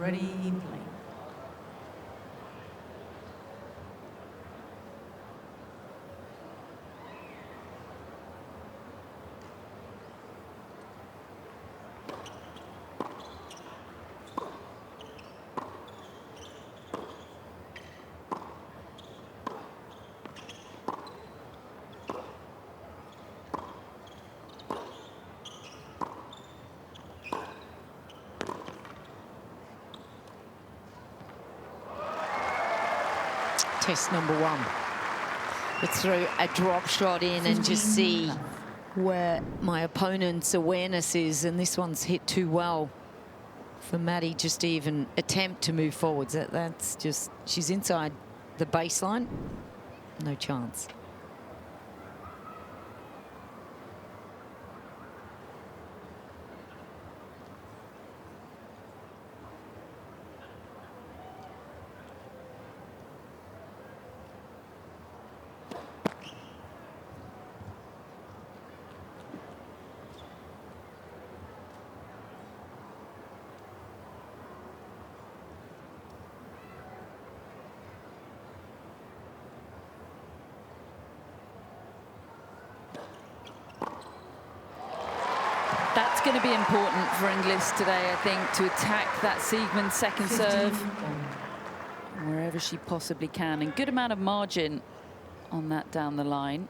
ready, play. Test number one. Let's throw a drop shot in and just see where my opponent's awareness is. And this one's hit too well for Maddie just to even attempt to move forwards. That's just, she's inside the baseline. No chance. That's going to be important for Inglis today, I think, to attack that Siegemund second serve wherever she possibly can. And good amount of margin on that down the line.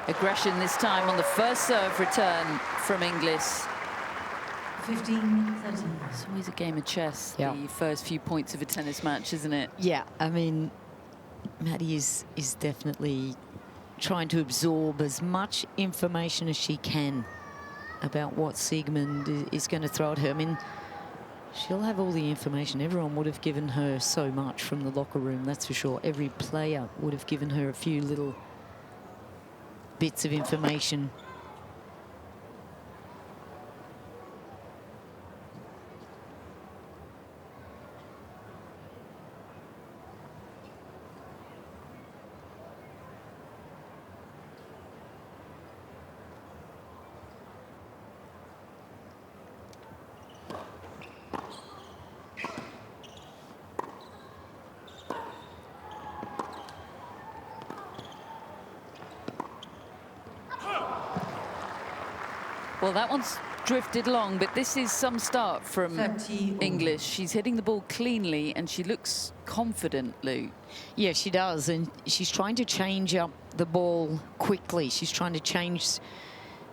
Aggression this time on the first serve return from Inglis. 15-13. It's always a game of chess, yeah. The first few points of a tennis match, isn't it? Yeah, I mean, Maddie is definitely trying to absorb as much information as she can about what Siegemund is going to throw at her. I mean, she'll have all the information. Everyone would have given her so much from the locker room, that's for sure. Every player would have given her a few little bits of information. Well, that one's drifted long, but this is some start from Inglis. She's hitting the ball cleanly and she looks confident, Lou. Yeah, she does, and she's trying to change up the ball quickly. She's trying to change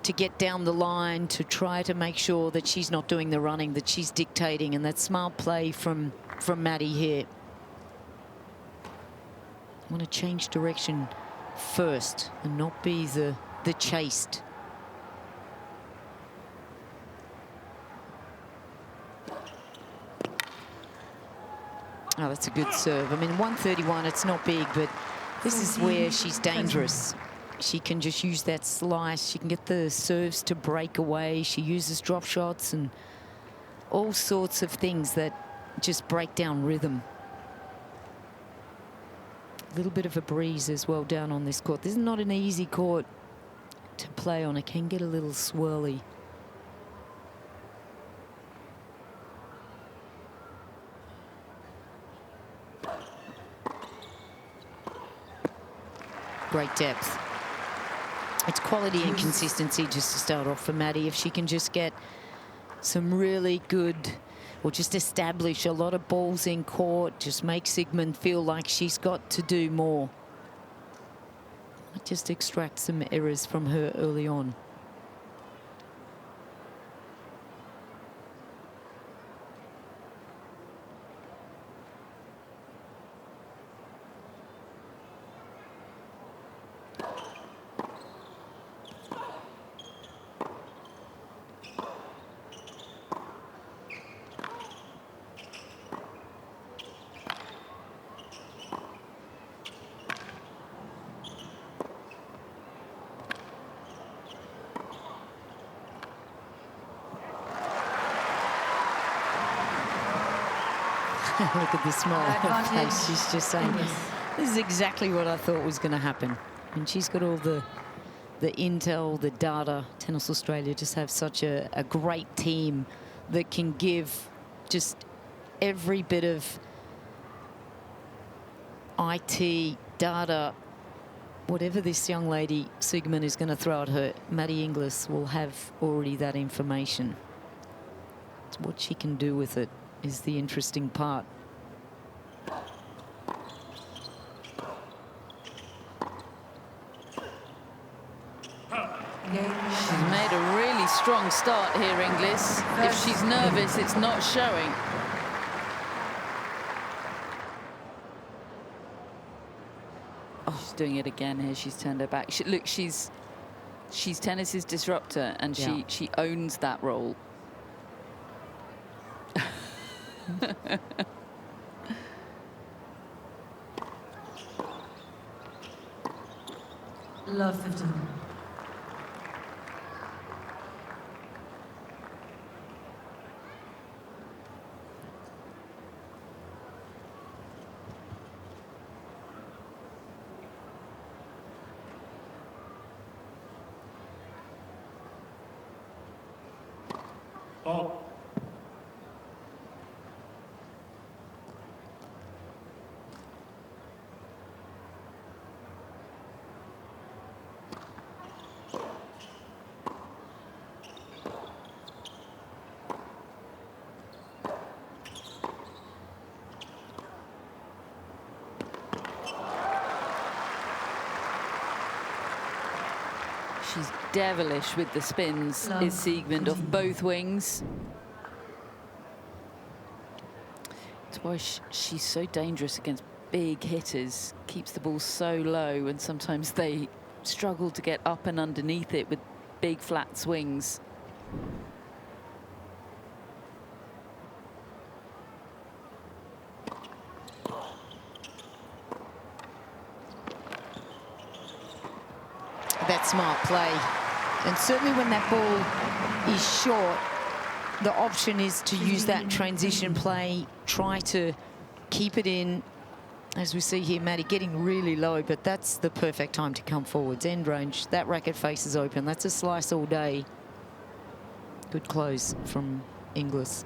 to get down the line, to try to make sure that she's not doing the running, that she's dictating, and that's smart play from Maddie here. I want to change direction first and not be the chased. Oh, that's a good serve. I mean, 131, it's not big, but this is where she's dangerous. She can just use that slice. She can get the serves to break away. She uses drop shots and all sorts of things that just break down rhythm. A little bit of a breeze as well down on this court. This is not an easy court to play on. It can get a little swirly. Great depth. It's quality and consistency just to start off for Maddie. If she can just get some really good, or just establish a lot of balls in court, just make Siegemund feel like she's got to do more. Just extract some errors from her early on. Look at the smile on her face. She's just saying, this is exactly what I thought was going to happen. And she's got all the intel, the data. Tennis Australia just have such a great team that can give just every bit of IT, data, whatever this young lady, Siegemund, is going to throw at her, Maddie Inglis will have already that information. It's what she can do with it is the interesting part. She's made a really strong start here, Inglis. If she's nervous, it's not showing. Oh, she's doing it again here. She's turned her back. Look, she's tennis's disruptor, and she owns that role. Love 15. Ball. She's devilish with the spins, is Siegemund, off both wings. That's why she's so dangerous against big hitters. Keeps the ball so low, and sometimes they struggle to get up and underneath it with big flat swings. That smart play. And certainly when that ball is short, the option is to use that transition play, try to keep it in. As we see here, Maddie getting really low, but that's the perfect time to come forwards. End range, that racket face is open. That's a slice all day. Good close from Inglis.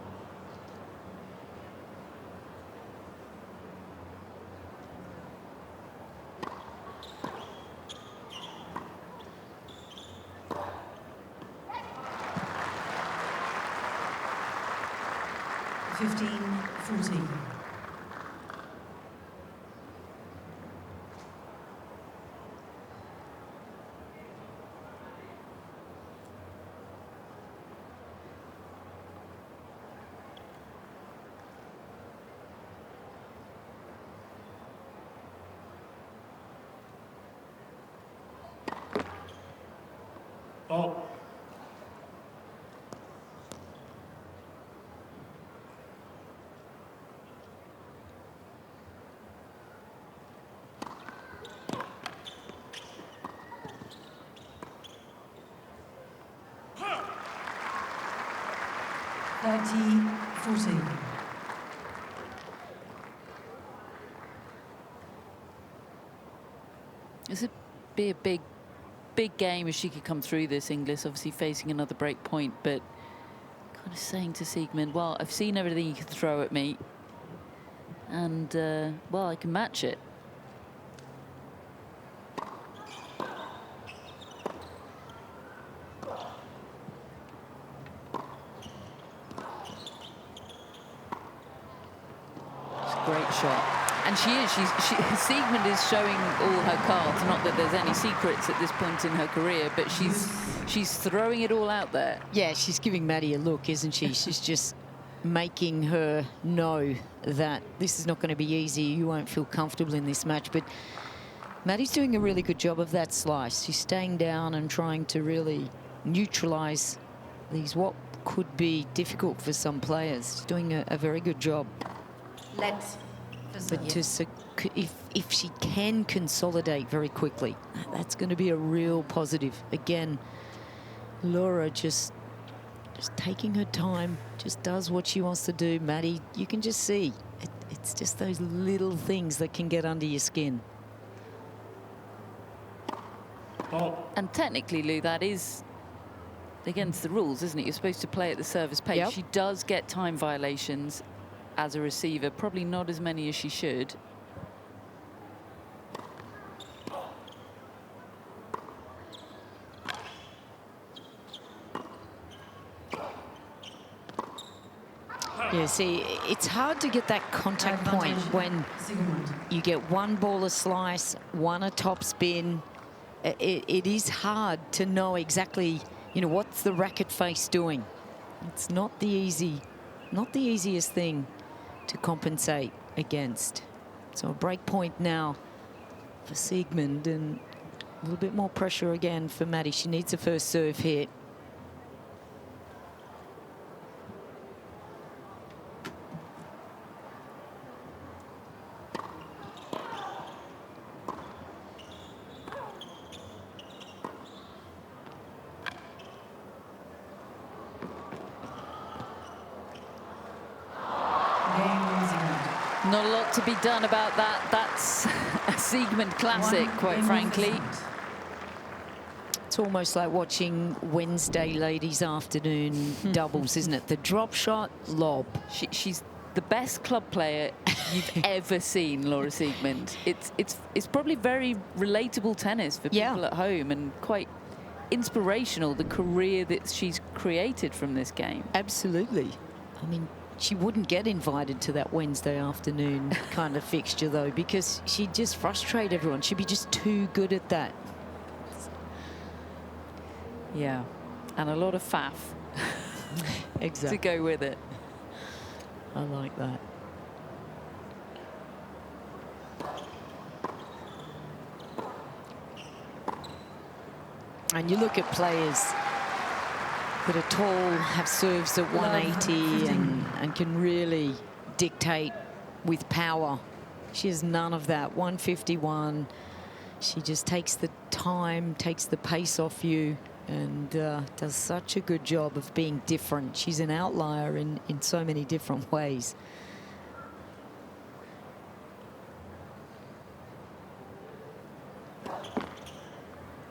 Ball. This would be a big game if she could come through this, Inglis, obviously facing another break point, but kind of saying to Siegemund, well, I've seen everything you can throw at me, and, well, I can match it. It's a great shot. And Siegemund is showing all her cards. Not that there's any secrets at this point in her career, but she's throwing it all out there. Yeah, she's giving Maddie a look, isn't she? She's just making her know that this is not going to be easy. You won't feel comfortable in this match. But Maddie's doing a really good job of that slice. She's staying down and trying to really neutralize these what could be difficult for some players. She's doing a very good job. But if she can consolidate very quickly, that's going to be a real positive. Again, Laura just taking her time, just does what she wants to do. Maddie, you can just see It's just those little things that can get under your skin. And technically, Lou, that is against the rules, isn't it? You're supposed to play at the service pace. Yep. She does get time violations as a receiver, probably not as many as she should. Yeah, see, it's hard to get that contact point when you get one ball a slice, one a top spin. It is hard to know exactly, you know, what's the racket face doing. It's not the easiest thing to compensate against. So a break point now for Siegemund, and a little bit more pressure again for Maddie. She needs a first serve hit. Not a lot to be done about that. That's a Siegemund classic, quite frankly. It's almost like watching Wednesday ladies afternoon doubles, isn't it? The drop shot, lob. She's the best club player you've ever seen, Laura Siegemund. It's probably very relatable tennis for people at home, and quite inspirational, the career that she's created from this game. Absolutely. I mean, she wouldn't get invited to that Wednesday afternoon kind of fixture, though, because she'd just frustrate everyone. She'd be just too good at that. Yeah, and a lot of faff Exactly. to go with it. I like that. And you look at players that are tall, have serves at 180 and can really dictate with power. She has none of that. 151. She just takes the time, takes the pace off you, and does such a good job of being different. She's an outlier in so many different ways.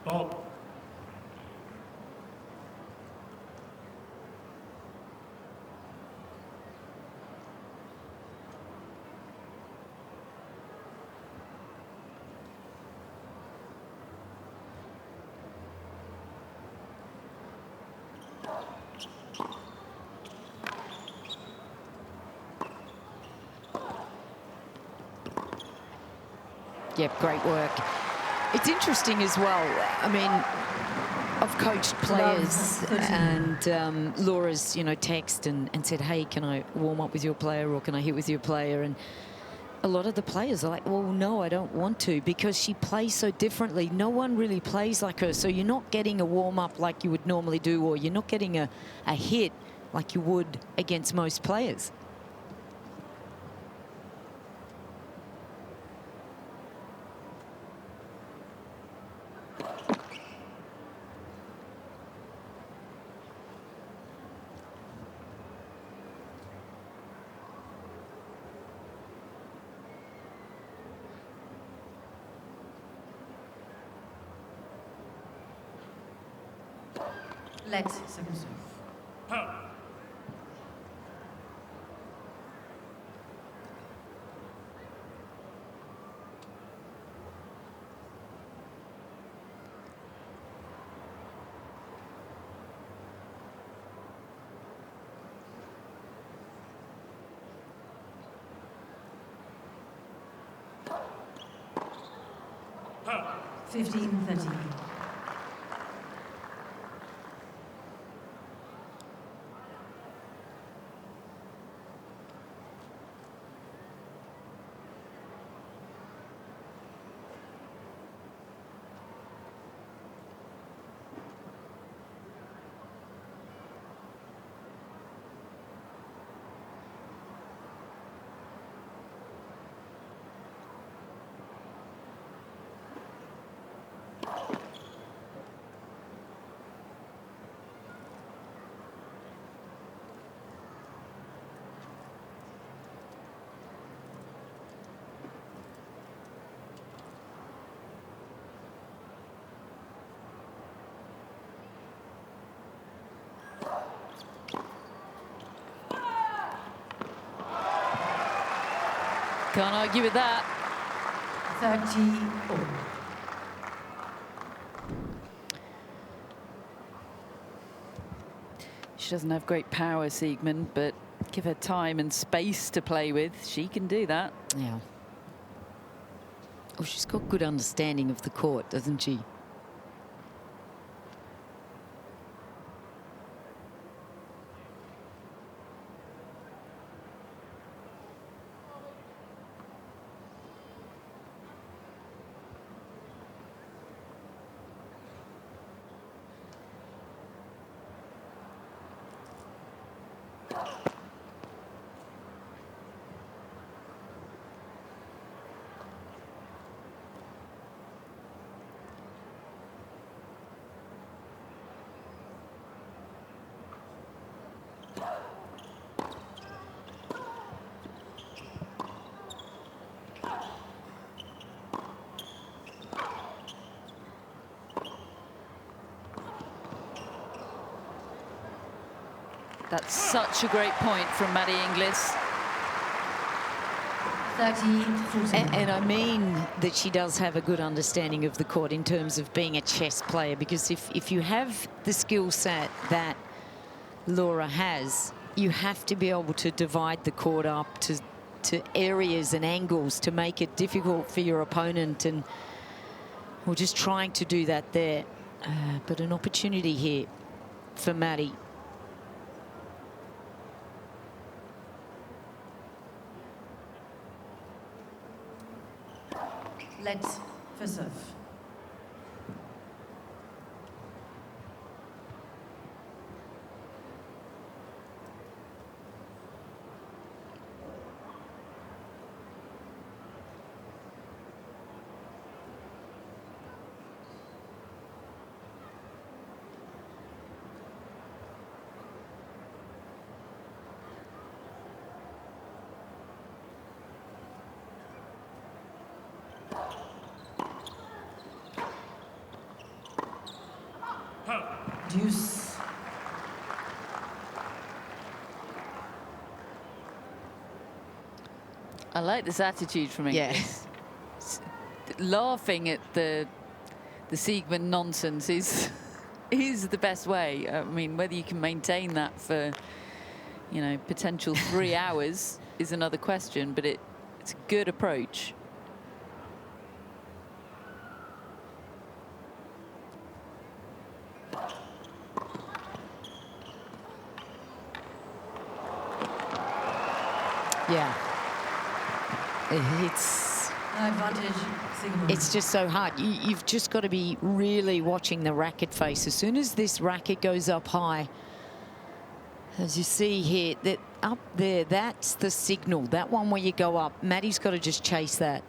Oh. Yep, great work. It's interesting as well. I mean, I've coached players, and Laura's, you know, text and said, hey, can I warm up with your player, or can I hit with your player? And a lot of the players are like, well, no, I don't want to, because she plays so differently. No one really plays like her. So you're not getting a warm up like you would normally do, or you're not getting a hit like you would against most players. Let's second serve. Ha. 15-13. Can't argue with that. 30 all. She doesn't have great power, Siegemund, but give her time and space to play with. She can do that. Yeah. Oh, she's got good understanding of the court, doesn't she? That's such a great point from Maddie Inglis. 30 And I mean that she does have a good understanding of the court in terms of being a chess player, because if you have the skill set that Laura has, you have to be able to divide the court up to areas and angles to make it difficult for your opponent, and we're just trying to do that there. But an opportunity here for Maddie. Let's for serve. Deuce. I like this attitude from Inglis. Yes. Laughing at the Siegemund nonsense is the best way. I mean, whether you can maintain that for, you know, potential 3 hours is another question, but it's a good approach. Yeah. It's Advantage, Siegemund. It's just so hard. You've just got to be really watching the racket face. As soon as this racket goes up high, as you see here, that up there, that's the signal. That one where you go up, Maddie's got to just chase that.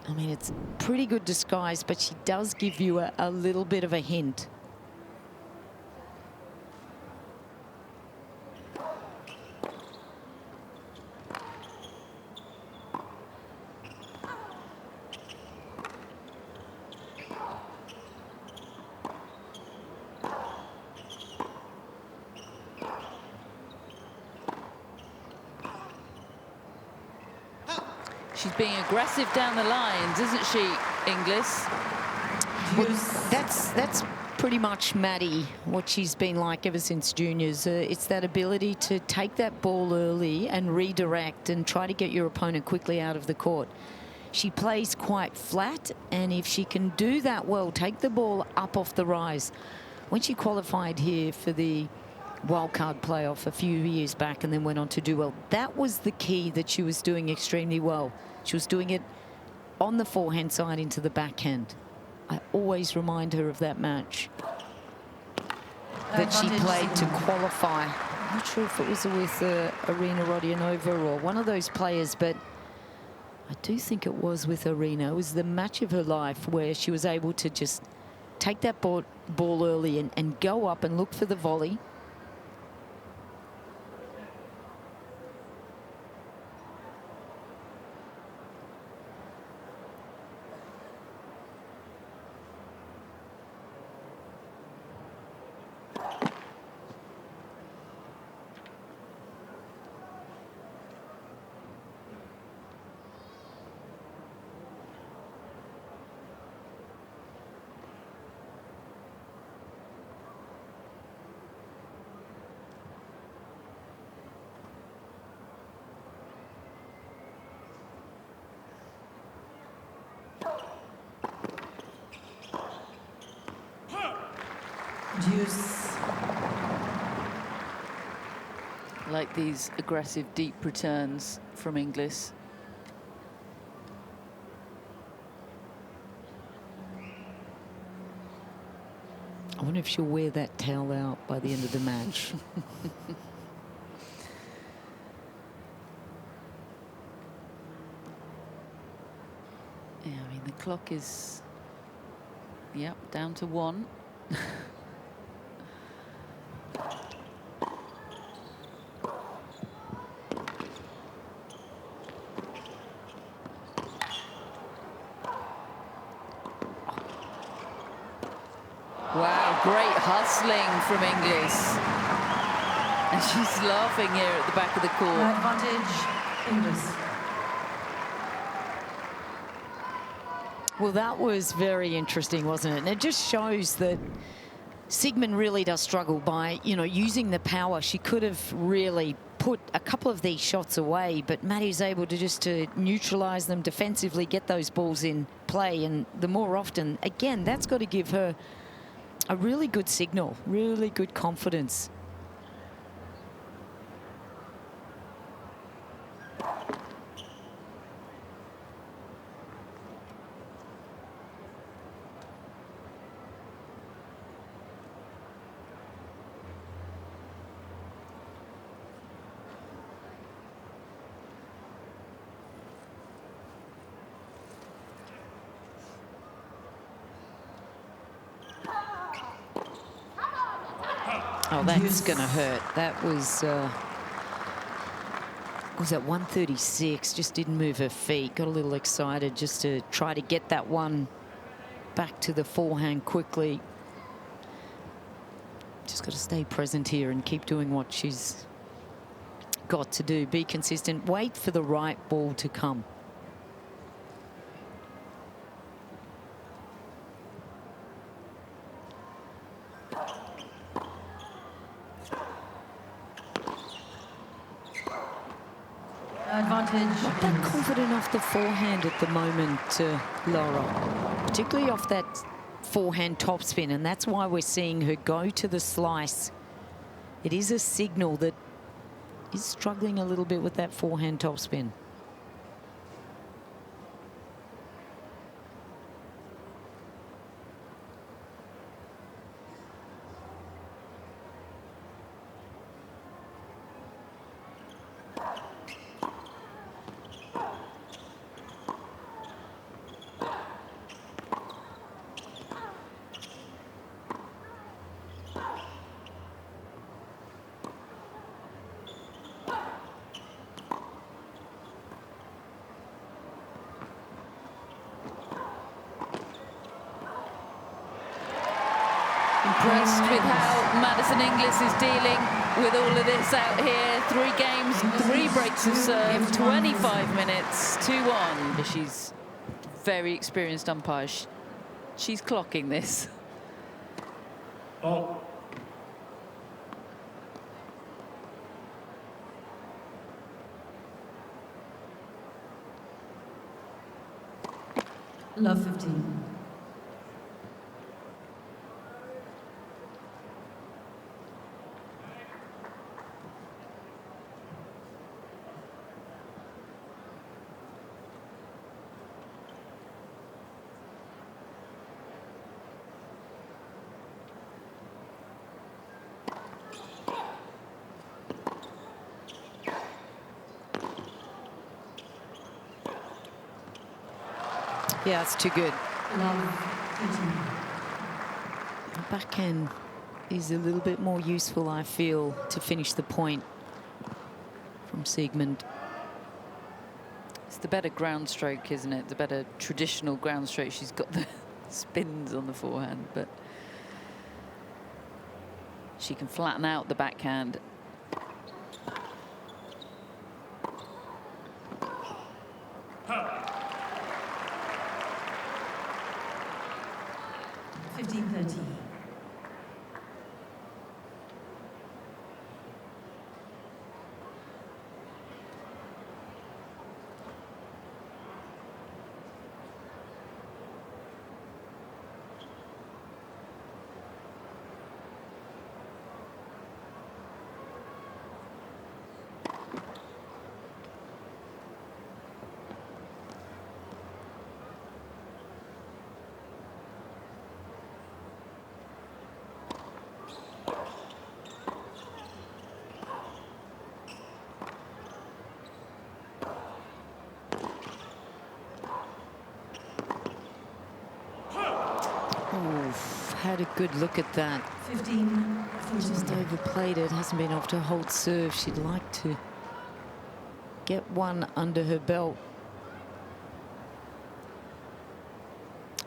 I mean, it's pretty good disguise, but she does give you a little bit of a hint. She's being aggressive down the lines, isn't she, Inglis? Well, that's pretty much Maddie, what she's been like ever since juniors. It's that ability to take that ball early and redirect and try to get your opponent quickly out of the court. She plays quite flat, and if she can do that well, take the ball up off the rise. When she qualified here for the wildcard playoff a few years back and then went on to do well, that was the key that she was doing extremely well. She was doing it on the forehand side into the backhand. I always remind her of that match that she played to qualify. I'm not sure if it was with Arina Rodionova or one of those players, but I do think it was with Arina. It was the match of her life where she was able to just take that ball early and go up and look for the volley. Deuce. Like these aggressive deep returns from Inglis. I wonder if she'll wear that towel out by the end of the match. Yeah, I mean, the clock is, yep, down to 1. Wow, great hustling from Inglis. And she's laughing here at the back of the court. Advantage, Inglis. Well, that was very interesting, wasn't it? And it just shows that Siegemund really does struggle by, you know, using the power. She could have really put a couple of these shots away, but Maddie's able to just to neutralize them defensively, get those balls in play. And the more often, again, that's got to give her a really good signal, really good confidence. Oh, that's going to hurt. That was at 136, just didn't move her feet. Got a little excited just to try to get that one back to the forehand quickly. Just got to stay present here and keep doing what she's got to do. Be consistent, wait for the right ball to come. Advantage. Not that confident off the forehand at the moment, Laura. Particularly off that forehand topspin, and that's why we're seeing her go to the slice. It is a signal that is struggling a little bit with that forehand topspin. Impressed with how Maddison Inglis is dealing with all of this out here. 3 games, 3 breaks of serve, 25 minutes, 2-1. She's very experienced umpire. She's clocking this. Oh. Love 15. Yeah, it's too good. Love 18. The backhand is a little bit more useful, I feel, to finish the point from Siegemund. It's the better ground stroke, isn't it? The better traditional ground stroke. She's got the spins on the forehand, but she can flatten out the backhand. Oof, had a good look at that. 15, Just 14. overplayed it. Hasn't been able to hold serve. She'd like to get one under her belt.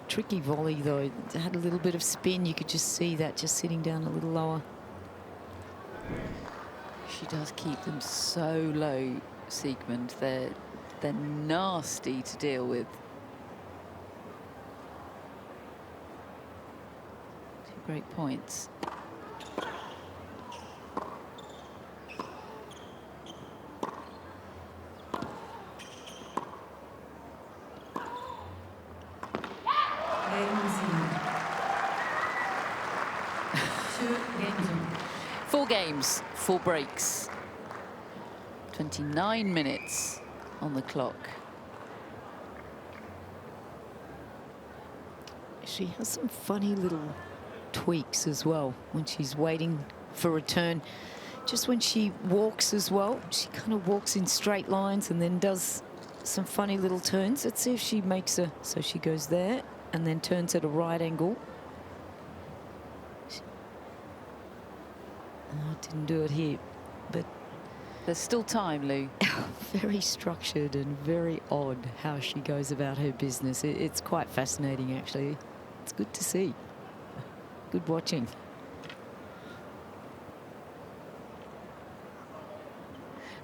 Tricky volley though. It had a little bit of spin. You could just see that just sitting down a little lower. She does keep them so low, Siegemund. They're nasty to deal with. 2 great points. Game 2 games on. 4 games, 4 breaks. 29 minutes on the clock. She has some funny little tweaks as well when she's waiting for a turn. Just when she walks as well, she kind of walks in straight lines and then does some funny little turns. Let's see if she makes a... So she goes there and then turns at a right angle. Oh, didn't do it here, but There's still time, Lou. very structured and very odd how she goes about her business. It's quite fascinating, actually. It's good to see. Good watching.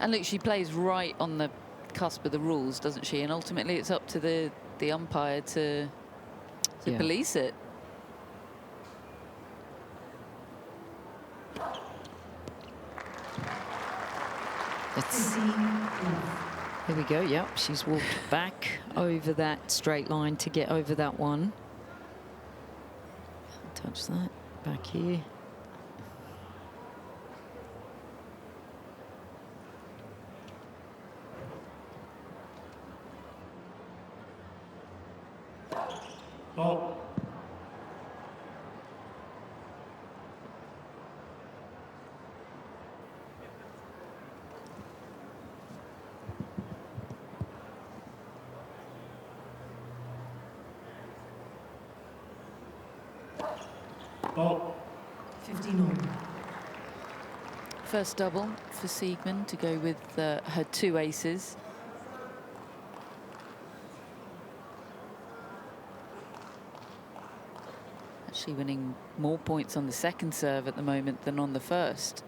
And look, she plays right on the cusp of the rules, doesn't she? And ultimately, it's up to the umpire to Yeah. police it. It's, 15 love. there we go. Yep, she's walked back over that straight line to get over that one. Touch that back here. Ball. Ball. 15 all. First double for Siegemund to go with her 2 aces. Actually winning more points on the second serve at the moment than on the first.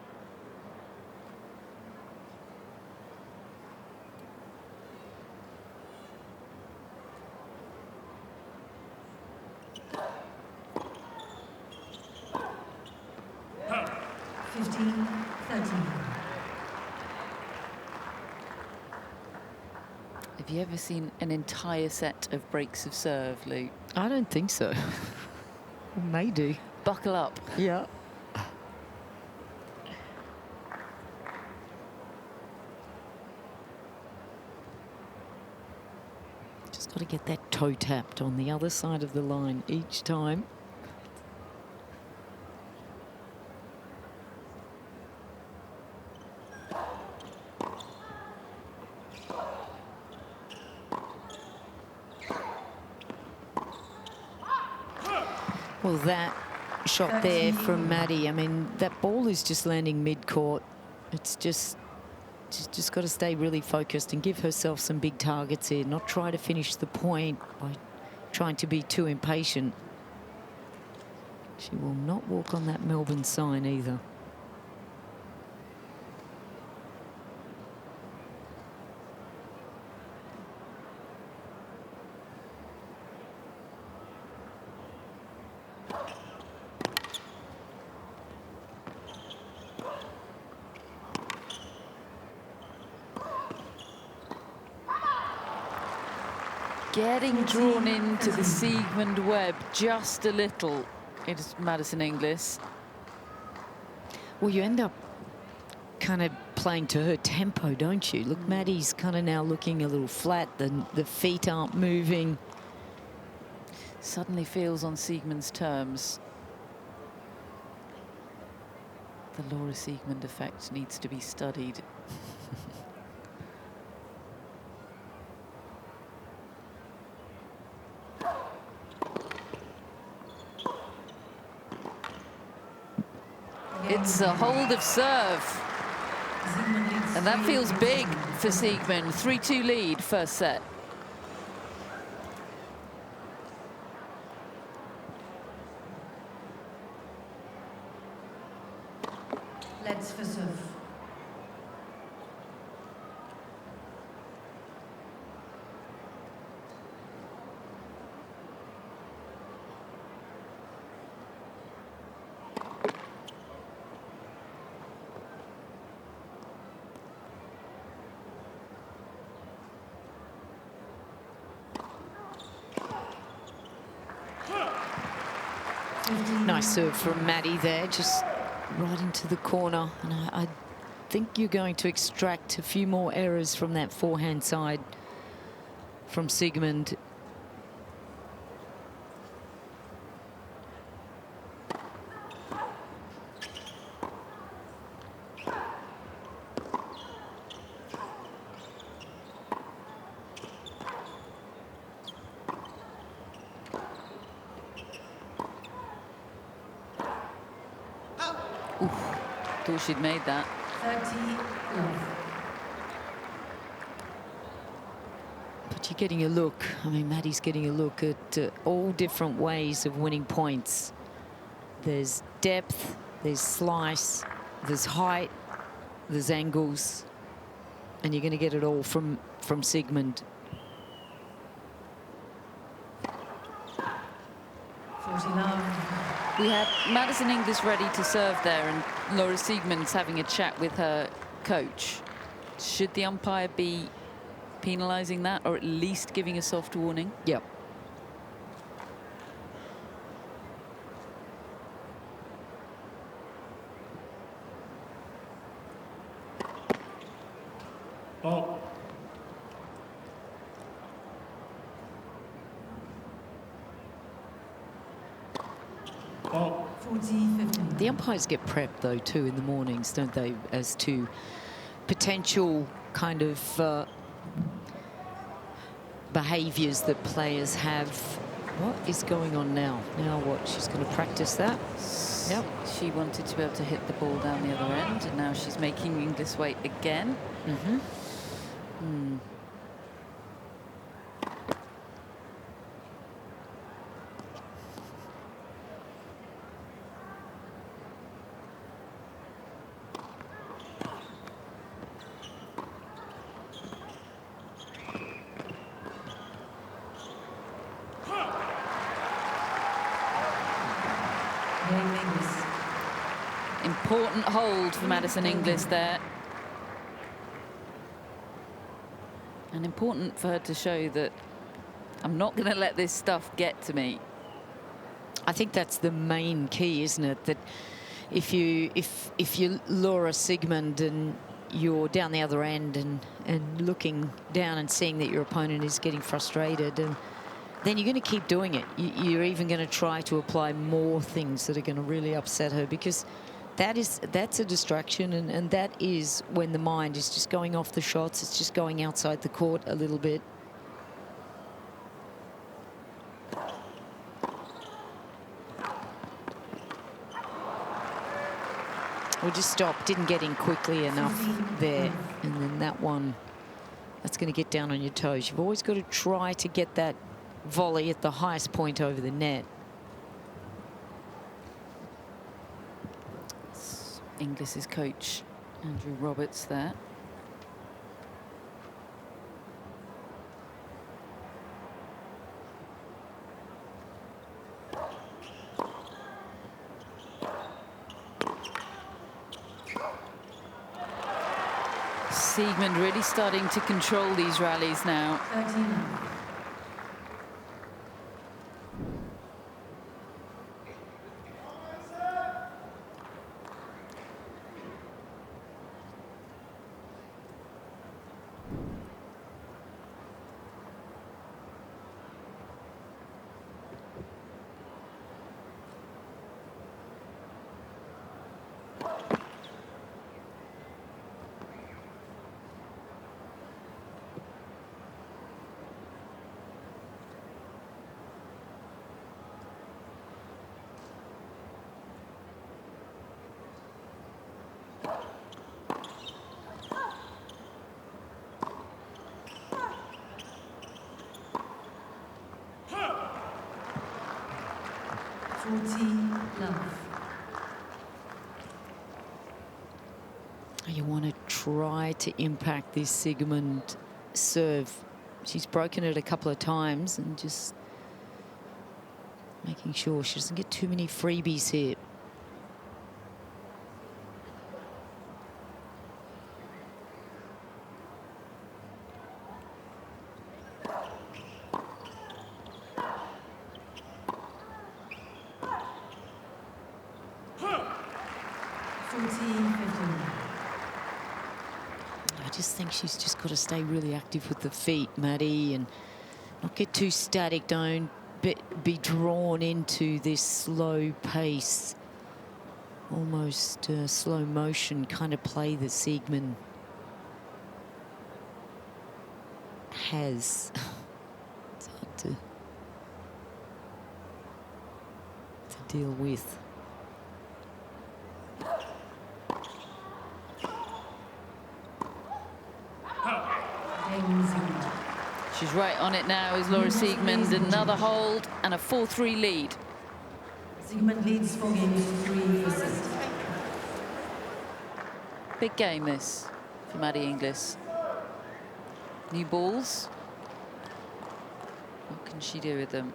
Huh. 15, 13. Have you ever seen an entire set of breaks of serve, Lou? I don't think so. May do. Buckle up. Yeah. Just got to get that toe tapped on the other side of the line each time. Well, that shot there from Maddie, I mean, that ball is just landing mid-court. It's just got to stay really focused and give herself some big targets here, not try to finish the point by trying to be too impatient. She will not walk on that Melbourne sign either. Getting drawn into the Siegemund web just a little. It is Maddison Inglis. Well, you end up kind of playing to her tempo, don't you? Look, Maddie's kind of now looking a little flat. The feet aren't moving. Suddenly feels on Siegemund's terms. The Laura Siegemund effect needs to be studied. It's a hold of serve. Siegemund leads And that 3 feels big games for Siegemund. 3-2 lead, first set. Let's for serve. Nice serve from Maddie there, just right into the corner. And I think you're going to extract a few more errors from that forehand side from Siegemund. Thought she'd made that. 30 love. But you're getting a look. I mean, Maddie's getting a look at all different ways of winning points. There's depth, there's slice, there's height, there's angles, and you're going to get it all from Siegemund. 40 love. We had Maddison Inglis ready to serve there, and Laura Siegemund's having a chat with her coach. Should the umpire be penalising that, or at least giving a soft warning? Yep. Ball. Ball. 40-50. The umpires get prepped, though, too, in the mornings, don't they, as to potential kind of behaviours that players have. What is going on now? Now what? She's going to practice that? Yep. She wanted to be able to hit the ball down the other end, and now she's making Inglis wait again. Important hold for Maddison Inglis there. And important for her to show that I'm not going to let this stuff get to me. I think that's the main key, isn't it? That if you're Laura Siegemund and you're down the other end and looking down and seeing that your opponent is getting frustrated, and then you're going to keep doing it. You're even going to try to apply more things that are going to really upset her, because that's a distraction, and that is when the mind is just going off the shots. It's just going outside the court a little bit. We just stopped, didn't get in quickly enough there, and then that one, that's going to get down on your toes. You've always got to try to get that volley at the highest point over the net. Inglis's coach, Andrew Roberts, there. Siegemund really starting to control these rallies now. 13. 40 love. You want to try to impact this Siegemund serve. She's broken it a couple of times and just making sure she doesn't get too many freebies here. I just think she's just got to stay really active with the feet, Maddie, and not get too static. Don't be drawn into this slow pace, almost slow motion kind of play that Siegemund has. It's hard to deal with. She's right on it now, is Laura Siegemund. Another hold and a 4-3 lead. Siegemund leads 4 games to 3 for set. Big game this for Maddie Inglis. New balls. What can she do with them?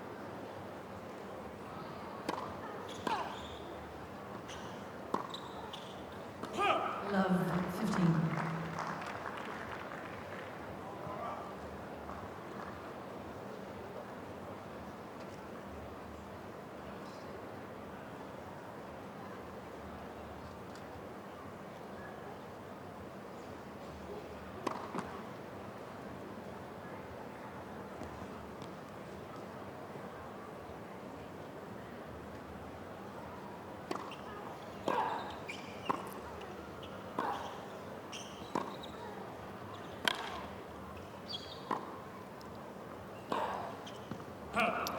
Love 15.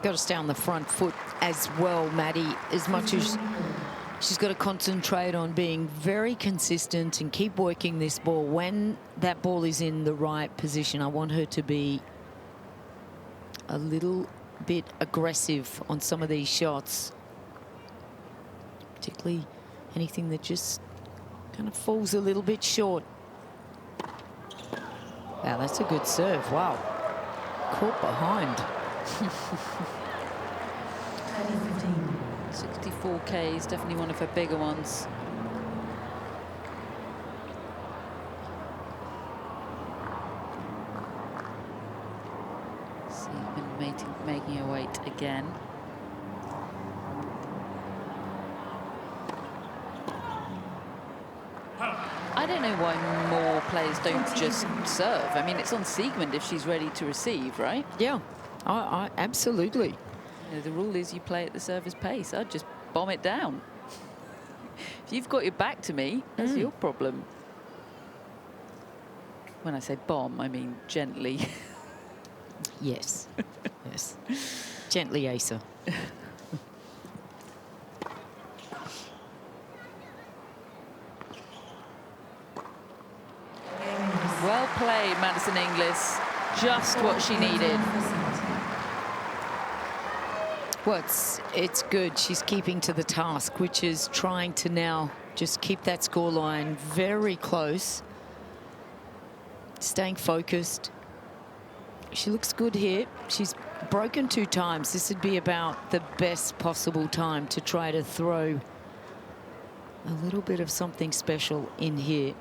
Got to stay on the front foot as well, Maddie, as much as she's got to concentrate on being very consistent and keep working this ball. When that ball is in the right position, I want her to be a little bit aggressive on some of these shots, particularly anything that just kind of falls a little bit short. Wow, that's a good serve. Wow. Caught behind. 64K is definitely one of her bigger ones. Siegemund making her weight again. I don't know why more players don't just serve. I mean, it's on Siegemund if she's ready to receive, right? Yeah, I absolutely. You know, the rule is you play at the server's pace. I'd just bomb it down. If you've got your back to me, that's your problem. When I say bomb, I mean gently. Yes, yes. Gently, Asa. Well played, Maddison Inglis. Just what she needed. Well, it's good. She's keeping to the task, which is trying to now just keep that scoreline very close. Staying focused. She looks good here. She's broken 2 times. This would be about the best possible time to try to throw a little bit of something special in here.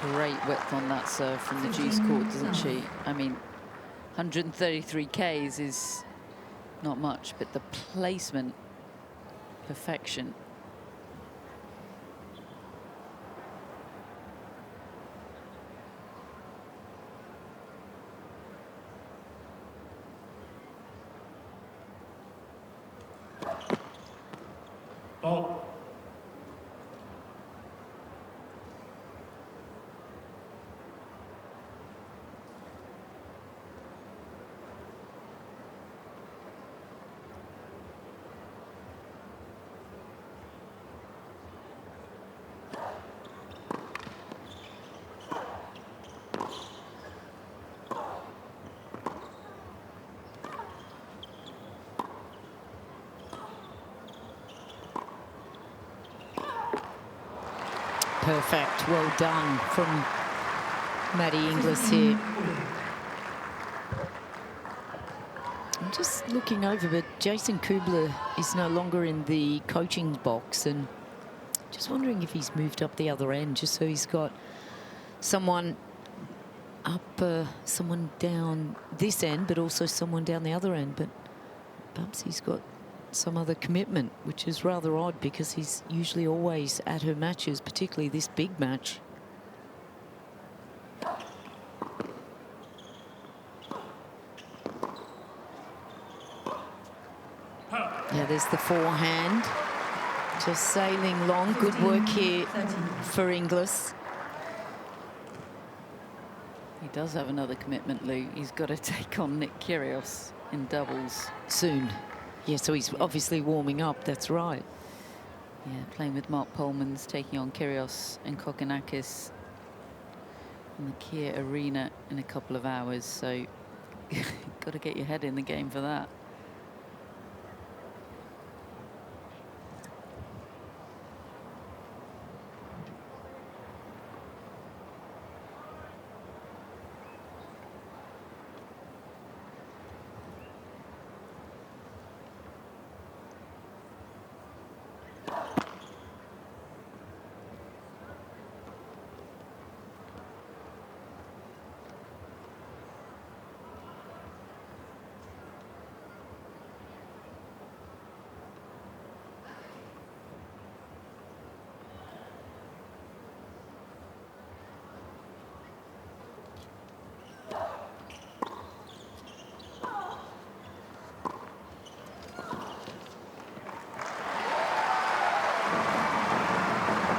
Great width on that serve from the juice court, doesn't she? I mean, 133 Ks is not much, but the placement, perfection. Ball. perfect. Well done from Maddie Inglis here. I'm just looking over, but Jason Kubler is no longer in the coaching box, and just wondering if he's moved up the other end, just so he's got someone up, someone down this end, but also someone down the other end. But perhaps he's got some other commitment, which is rather odd because he's usually always at her matches, particularly this big match. Yeah, there's the forehand. Just sailing long. Good work here for Inglis. He does have another commitment, Lou. He's got to take on Nick Kyrgios in doubles soon. Yeah, so he's obviously warming up. That's right. Yeah, playing with Mark Polmans, taking on Kyrgios and Kokkinakis in the Kia Arena in a couple of hours. So got to get your head in the game for that.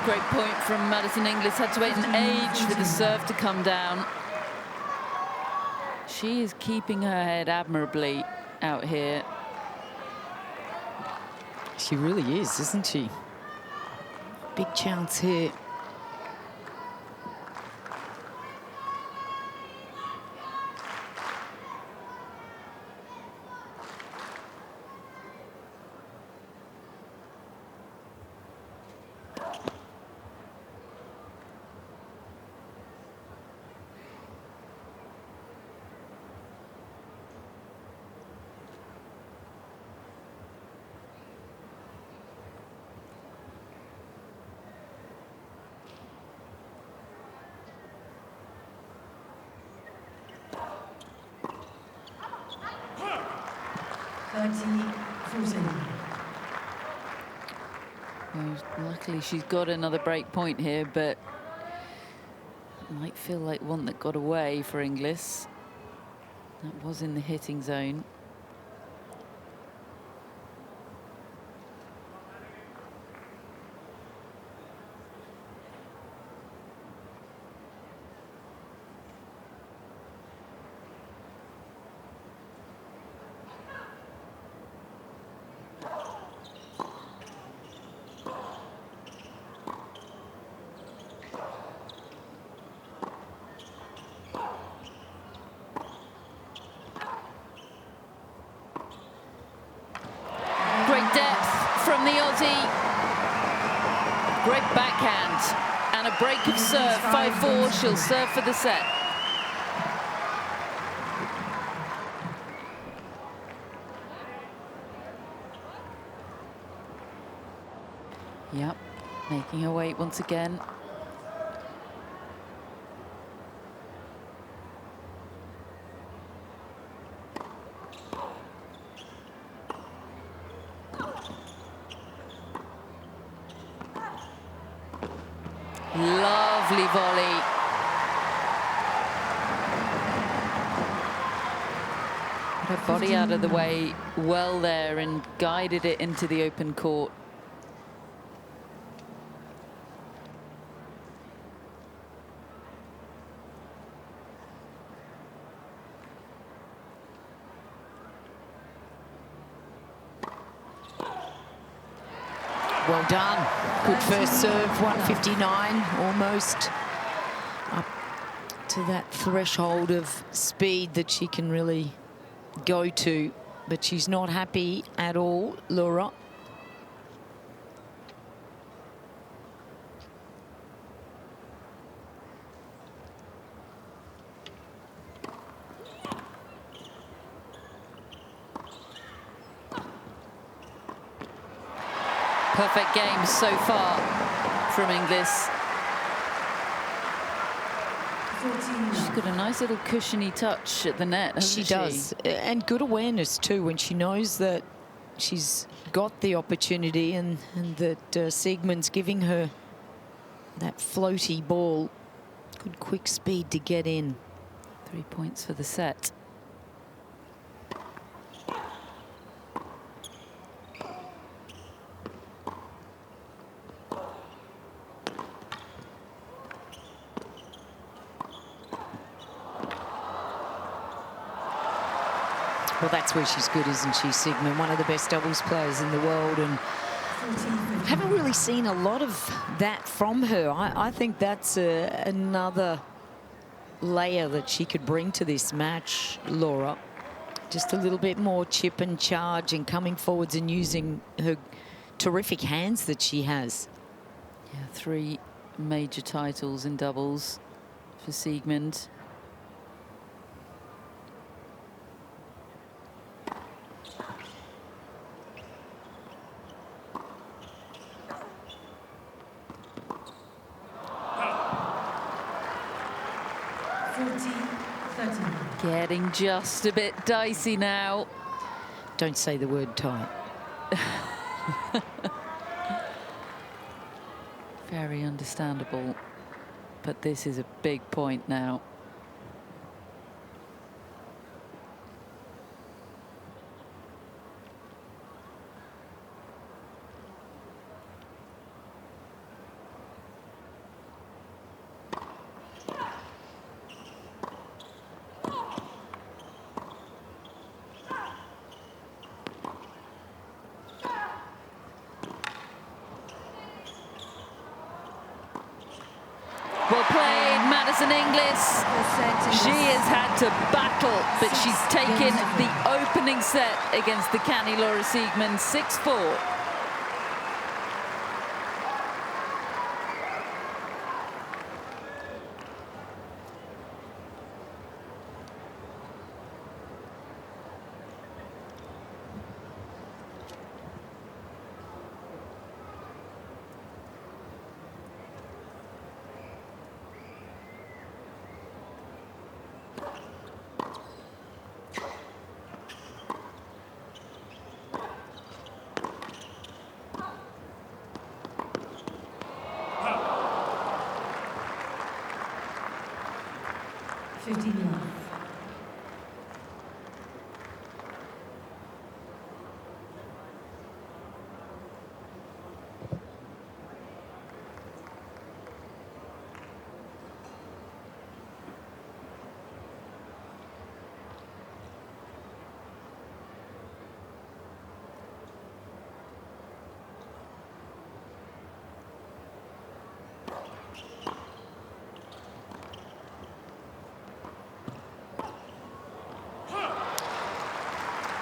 Great point from Maddison Inglis. Had to wait an age for the serve to come down. She is keeping her head admirably out here. She really is, isn't she? Big chance here. Well, luckily she's got another break point here, but it might feel like one that got away for Inglis. That was in the hitting zone. Great backhand and a break of serve. 5-4, she'll serve for the set. Yep, making her weight once again. Lovely volley. Her body out of the way well there and guided it into the open court. Well done. Good first serve, 159, almost up to that threshold of speed that she can really go to, but she's not happy at all, Laura. Perfect game so far from Inglis. 14. She's got a nice little cushiony touch at the net, hasn't she? She does, and good awareness too when she knows that she's got the opportunity and that Siegemund's giving her that floaty ball. Good quick speed to get in. 3 points for the set. Well, that's where she's good, isn't she, Siegemund? One of the best doubles players in the world, and haven't really seen a lot of that from her. I think that's another layer that she could bring to this match, Laura. Just a little bit more chip and charge and coming forwards and using her terrific hands that she has. Yeah, 3 major titles in doubles for Siegemund. Getting just a bit dicey now. Don't say the word tight. Very understandable, but this is a big point now. Well played, Maddison Inglis. She has had to battle, but she's taken the opening set against the canny Laura Siegemund, 6-4.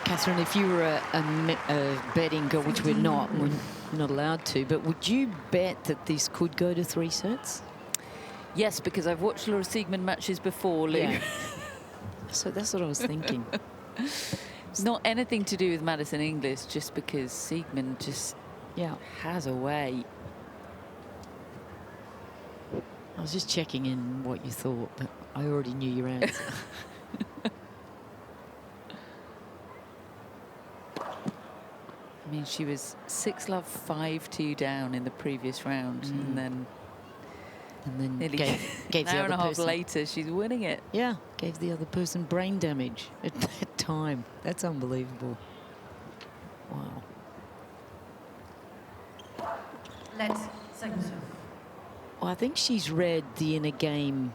Catherine, if you were a betting girl, which we're not allowed to, but would you bet that this could go to 3 sets? Yes, because I've watched Laura Siegemund matches before, Lou. Yeah. So that's what I was thinking. It's not anything to do with Maddison Inglis, just because Siegemund just has a way. I was just checking in what you thought, but I already knew your answer. I mean, she was 6-love, 5-2 down in the previous round, and then nearly gave an hour the and a other half person, later, she's winning it. Yeah, gave the other person brain damage at that time. That's unbelievable. Wow. Let's second serve. Well, I think she's read the inner game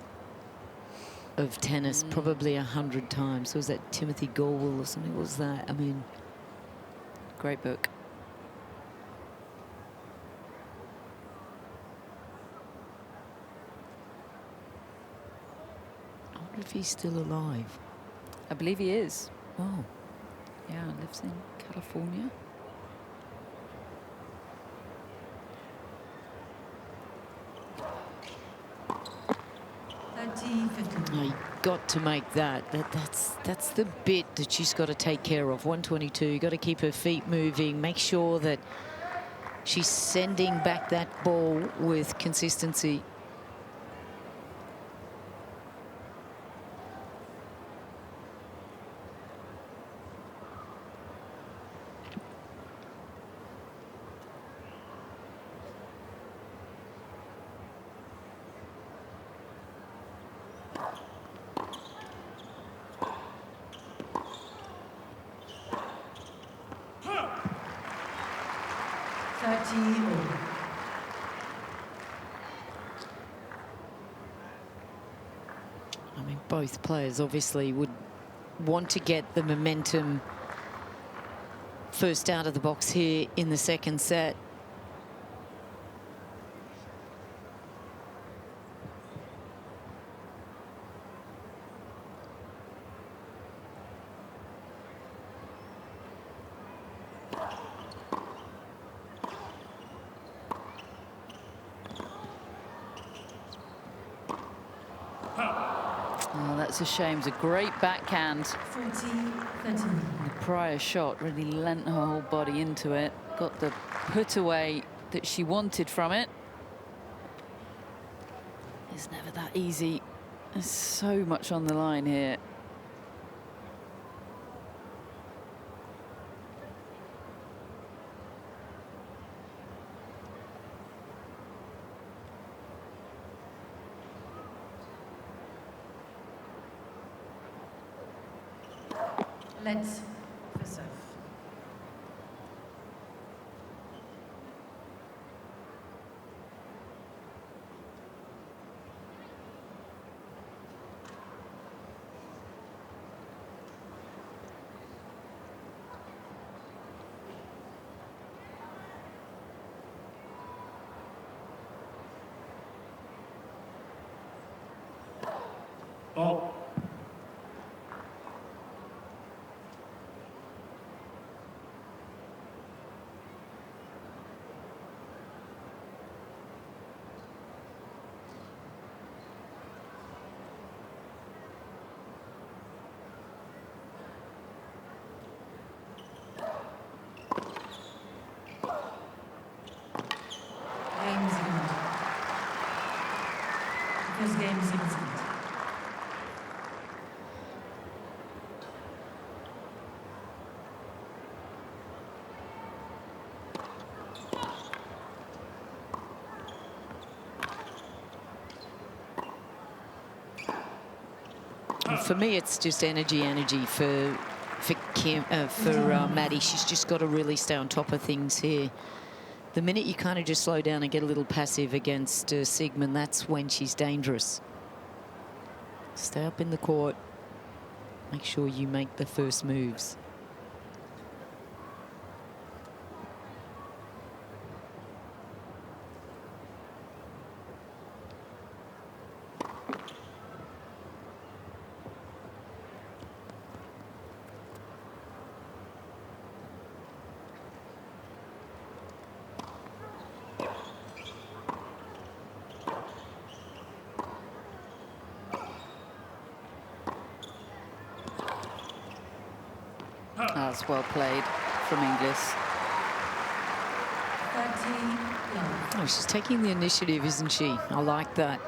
of tennis probably 100 times. So was that Timothy Galwell or something? What was that? I mean, great book. I wonder if he's still alive. I believe he is. Oh. Yeah, lives in California. You got to make that's the bit that she's got to take care of. 122, you got to keep her feet moving, make sure that she's sending back that ball with consistency. I mean, both players obviously would want to get the momentum first out of the box here in the second set. Oh, that's a shame. It's a great backhand. 40-13. The prior shot really lent her whole body into it. Got the put away that she wanted from it. It's never that easy. There's so much on the line here. Let's for serve. Ball. Game Siegemund. Because game Siegemund. For me, it's just energy for Maddie. She's just got to really stay on top of things here. The minute you kind of just slow down and get a little passive against Siegemund, that's when she's dangerous. Stay up in the court. Make sure you make the first moves. That's well played from Inglis. 30-love. Oh, she's taking the initiative, isn't she? I like that.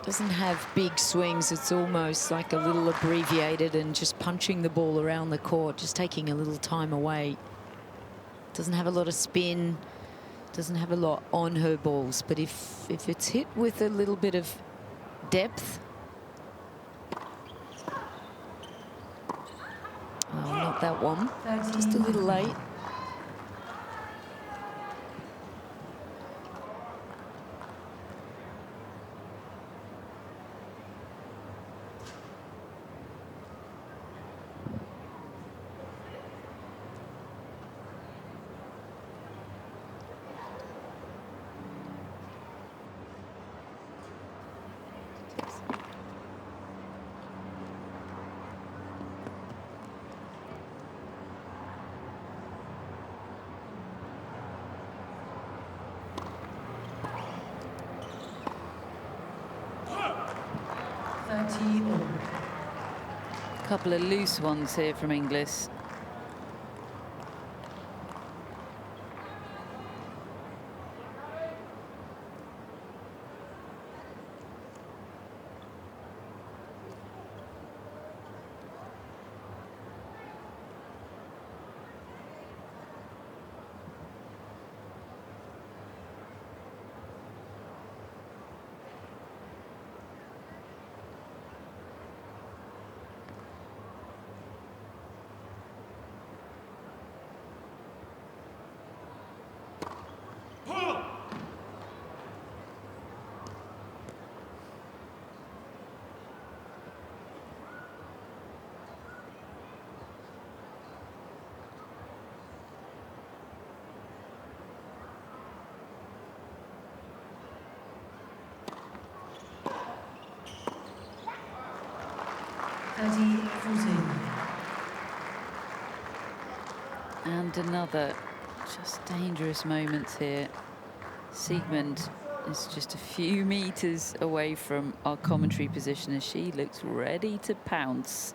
Doesn't have big swings. It's almost like a little abbreviated and just punching the ball around the court, just taking a little time away. Doesn't have a lot of spin. Doesn't have a lot on her balls. But if it's hit with a little bit of depth. Oh, not that one. Just a little late. A couple of loose ones here from Inglis. 14. And another just dangerous moments here. Siegemund is just a few meters away from our commentary position as she looks ready to pounce.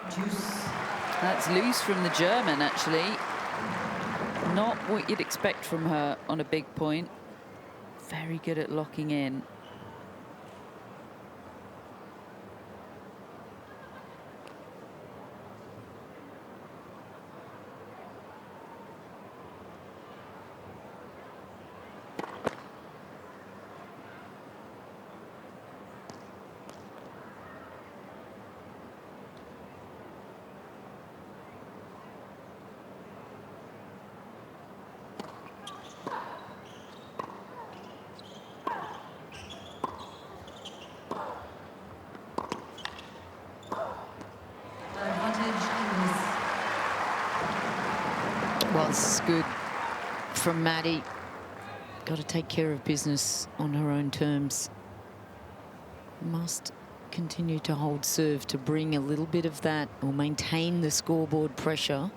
Juice. That's loose from the German, actually. Not what you'd expect from her on a big point. Very good at locking in. Well, this is good from Maddie. Got to take care of business on her own terms. Must continue to hold serve to bring a little bit of that or maintain the scoreboard pressure.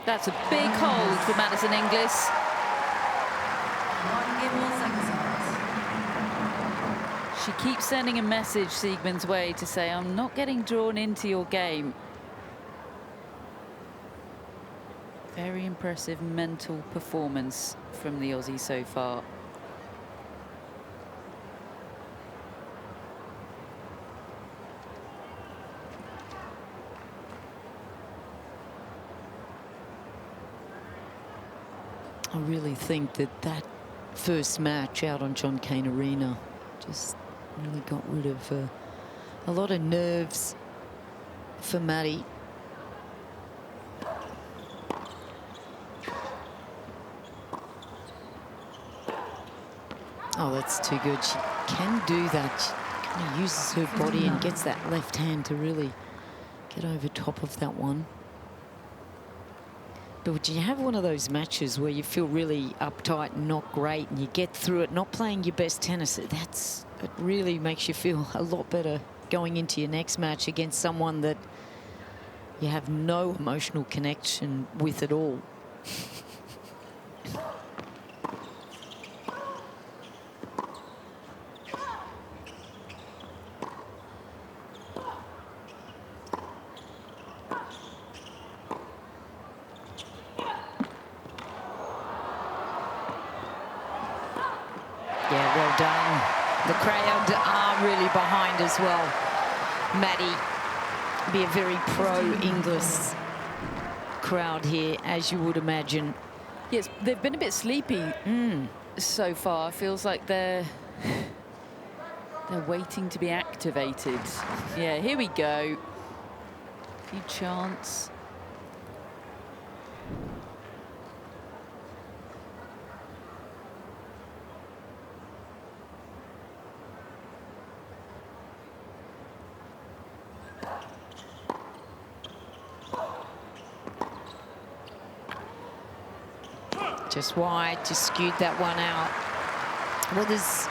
That's a big hold for Maddison Inglis. 1 game, 1 second. She keeps sending a message Siegemund's way to say, I'm not getting drawn into your game. Very impressive mental performance from the Aussie so far. I really think that first match out on John Cain Arena just really got rid of a lot of nerves for Maddie. Oh, that's too good. She can do that. She kind of uses her body and gets that left hand to really get over top of that one. But would you have one of those matches where you feel really uptight and not great and you get through it, not playing your best tennis? It really makes you feel a lot better going into your next match against someone that you have no emotional connection with at all. Yeah, well done. The crowd are really behind as well. Maddie, be a very pro-Inglis crowd here, as you would imagine. Yes, they've been a bit sleepy so far. Feels like they're waiting to be activated. Yeah, here we go. A few chants. Just wide, just skewed that one out. Well, there's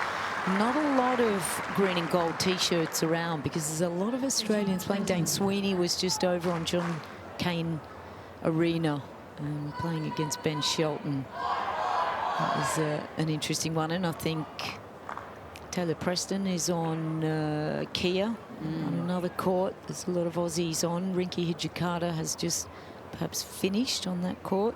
not a lot of green and gold T-shirts around because there's a lot of Australians playing. Dane Sweeney was just over on John Cain Arena and playing against Ben Shelton. That was an interesting one, and I think Taylor Preston is on Kia on another court. There's a lot of Aussies on. Rinky Hijikata has just perhaps finished on that court.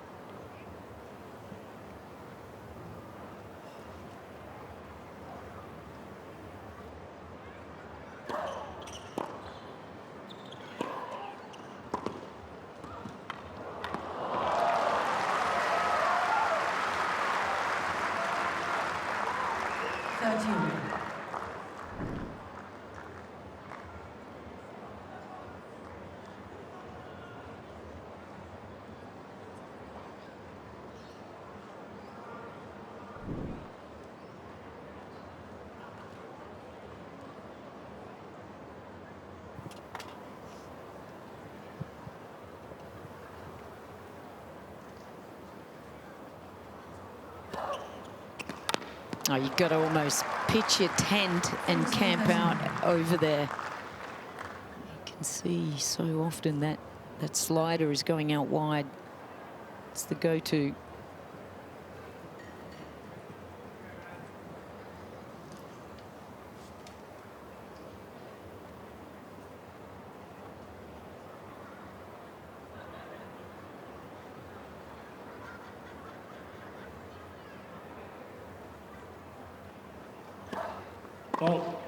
Oh, you've got to almost pitch your tent and camp out over there. You can see so often that that slider is going out wide. It's the go-to. Ball.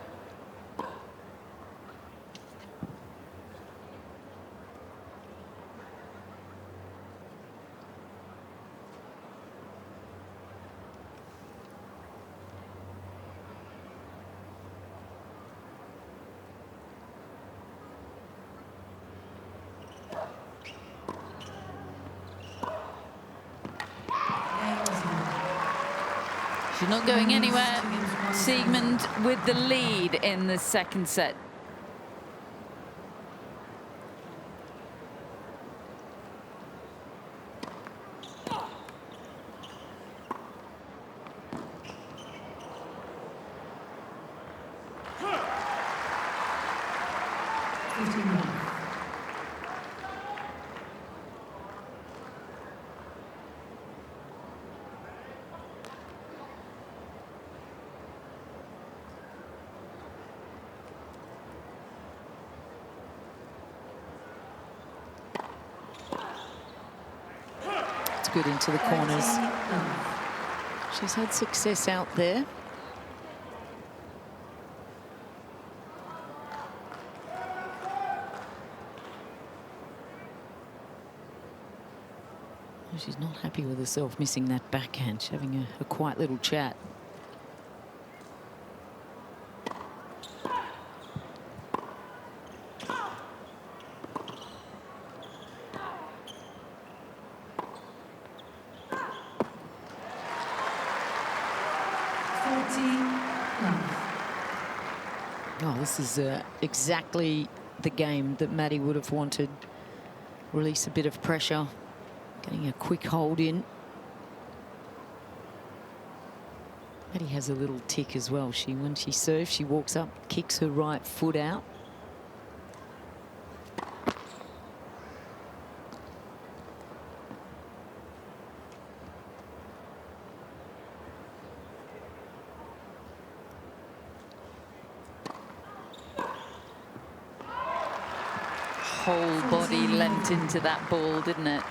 She's not going anywhere. Siegemund with the lead in the second set. Good into the corners. She's had success out there. She's not happy with herself missing that backhand. She's having a quiet little chat. Oh, this is exactly the game that Maddie would have wanted. Release a bit of pressure, getting a quick hold in. Maddie has a little tick as well. When she serves, she walks up, kicks her right foot out. Whole body leant into that ball, didn't it?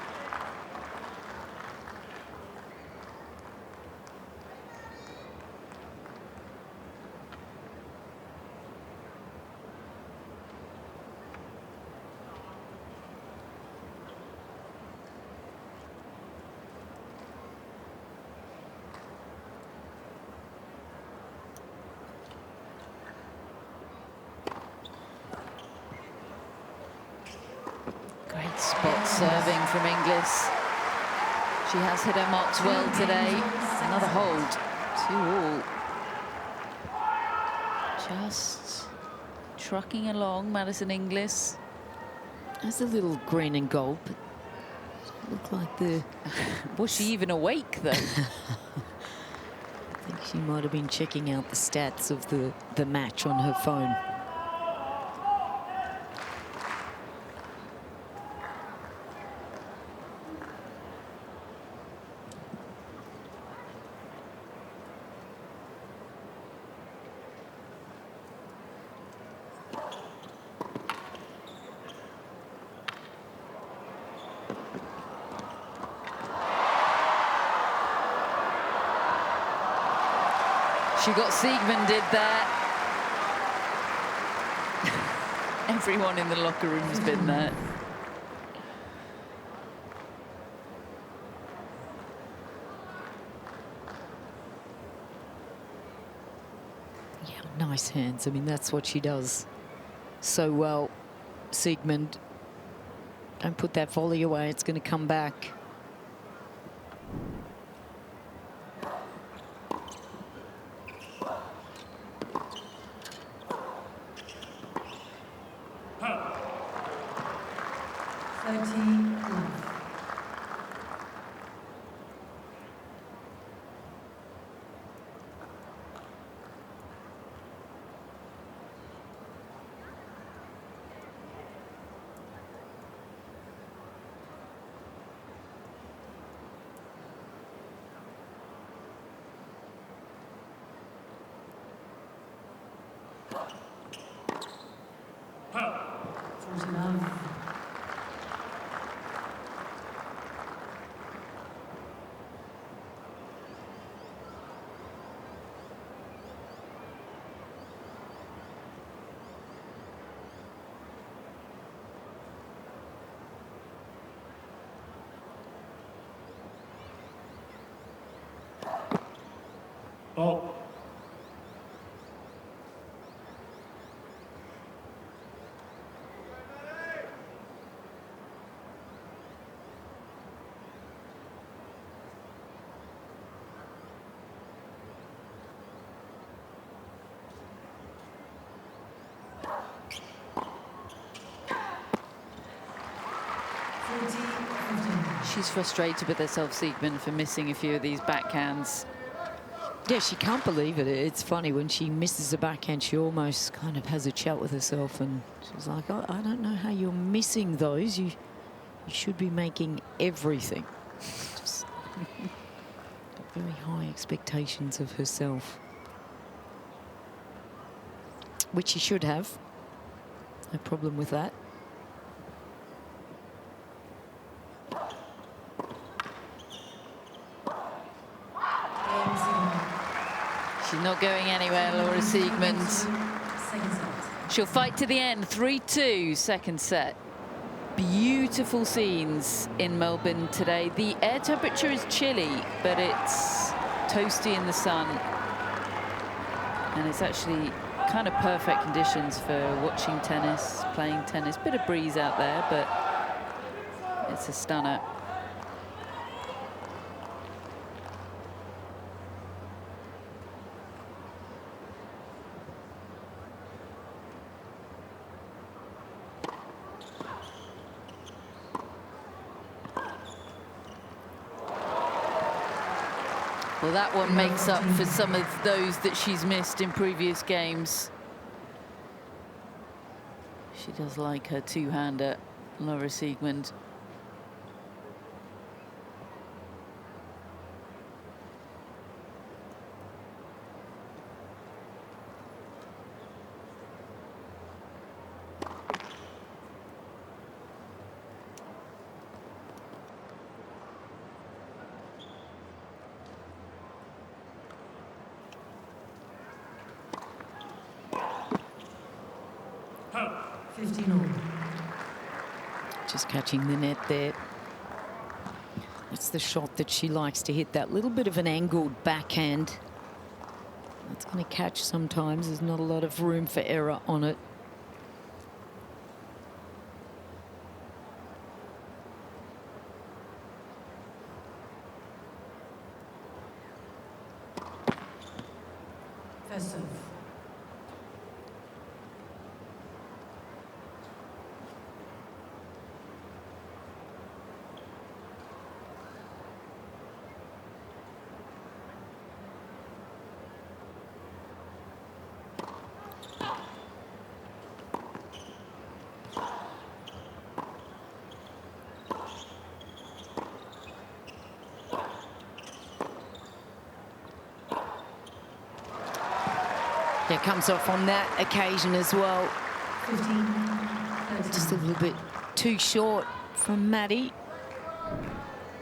Great spot serving from Inglis. She has hit her marks well today. Another hold. 2-all. Just trucking along, Maddison Inglis. There's a little green and gold, but look like the... Was she even awake, though? I think she might have been checking out the stats of the match on her phone. She got Siegemund did there. Everyone in the locker room has been there. Yeah, nice hands. I mean, that's what she does so well. Siegemund, don't put that volley away. It's going to come back. Court love. Ball. She's frustrated with herself, Siegemund, for missing a few of these backhands. Yeah, she can't believe it. It's funny, when she misses a backhand, she almost kind of has a chat with herself, and she's like, I don't know how you're missing those. You should be making everything. Just got very high expectations of herself, which she should have. No problem with that. She's not going anywhere, Laura Siegemund. She'll fight to the end. 3-2, second set. Beautiful scenes in Melbourne today. The air temperature is chilly, but it's toasty in the sun. And it's actually kind of perfect conditions for watching tennis, playing tennis. Bit of breeze out there, but it's a stunner. Well, that one makes up for some of those that she's missed in previous games. She does like her two-hander, Laura Siegemund. Huh. 15 all. Just catching the net there. It's the shot that she likes to hit, that little bit of an angled backhand. That's going to catch sometimes. There's not a lot of room for error on it. First serve. Yeah, comes off on that occasion as well. 15. Just a little bit too short from Maddie.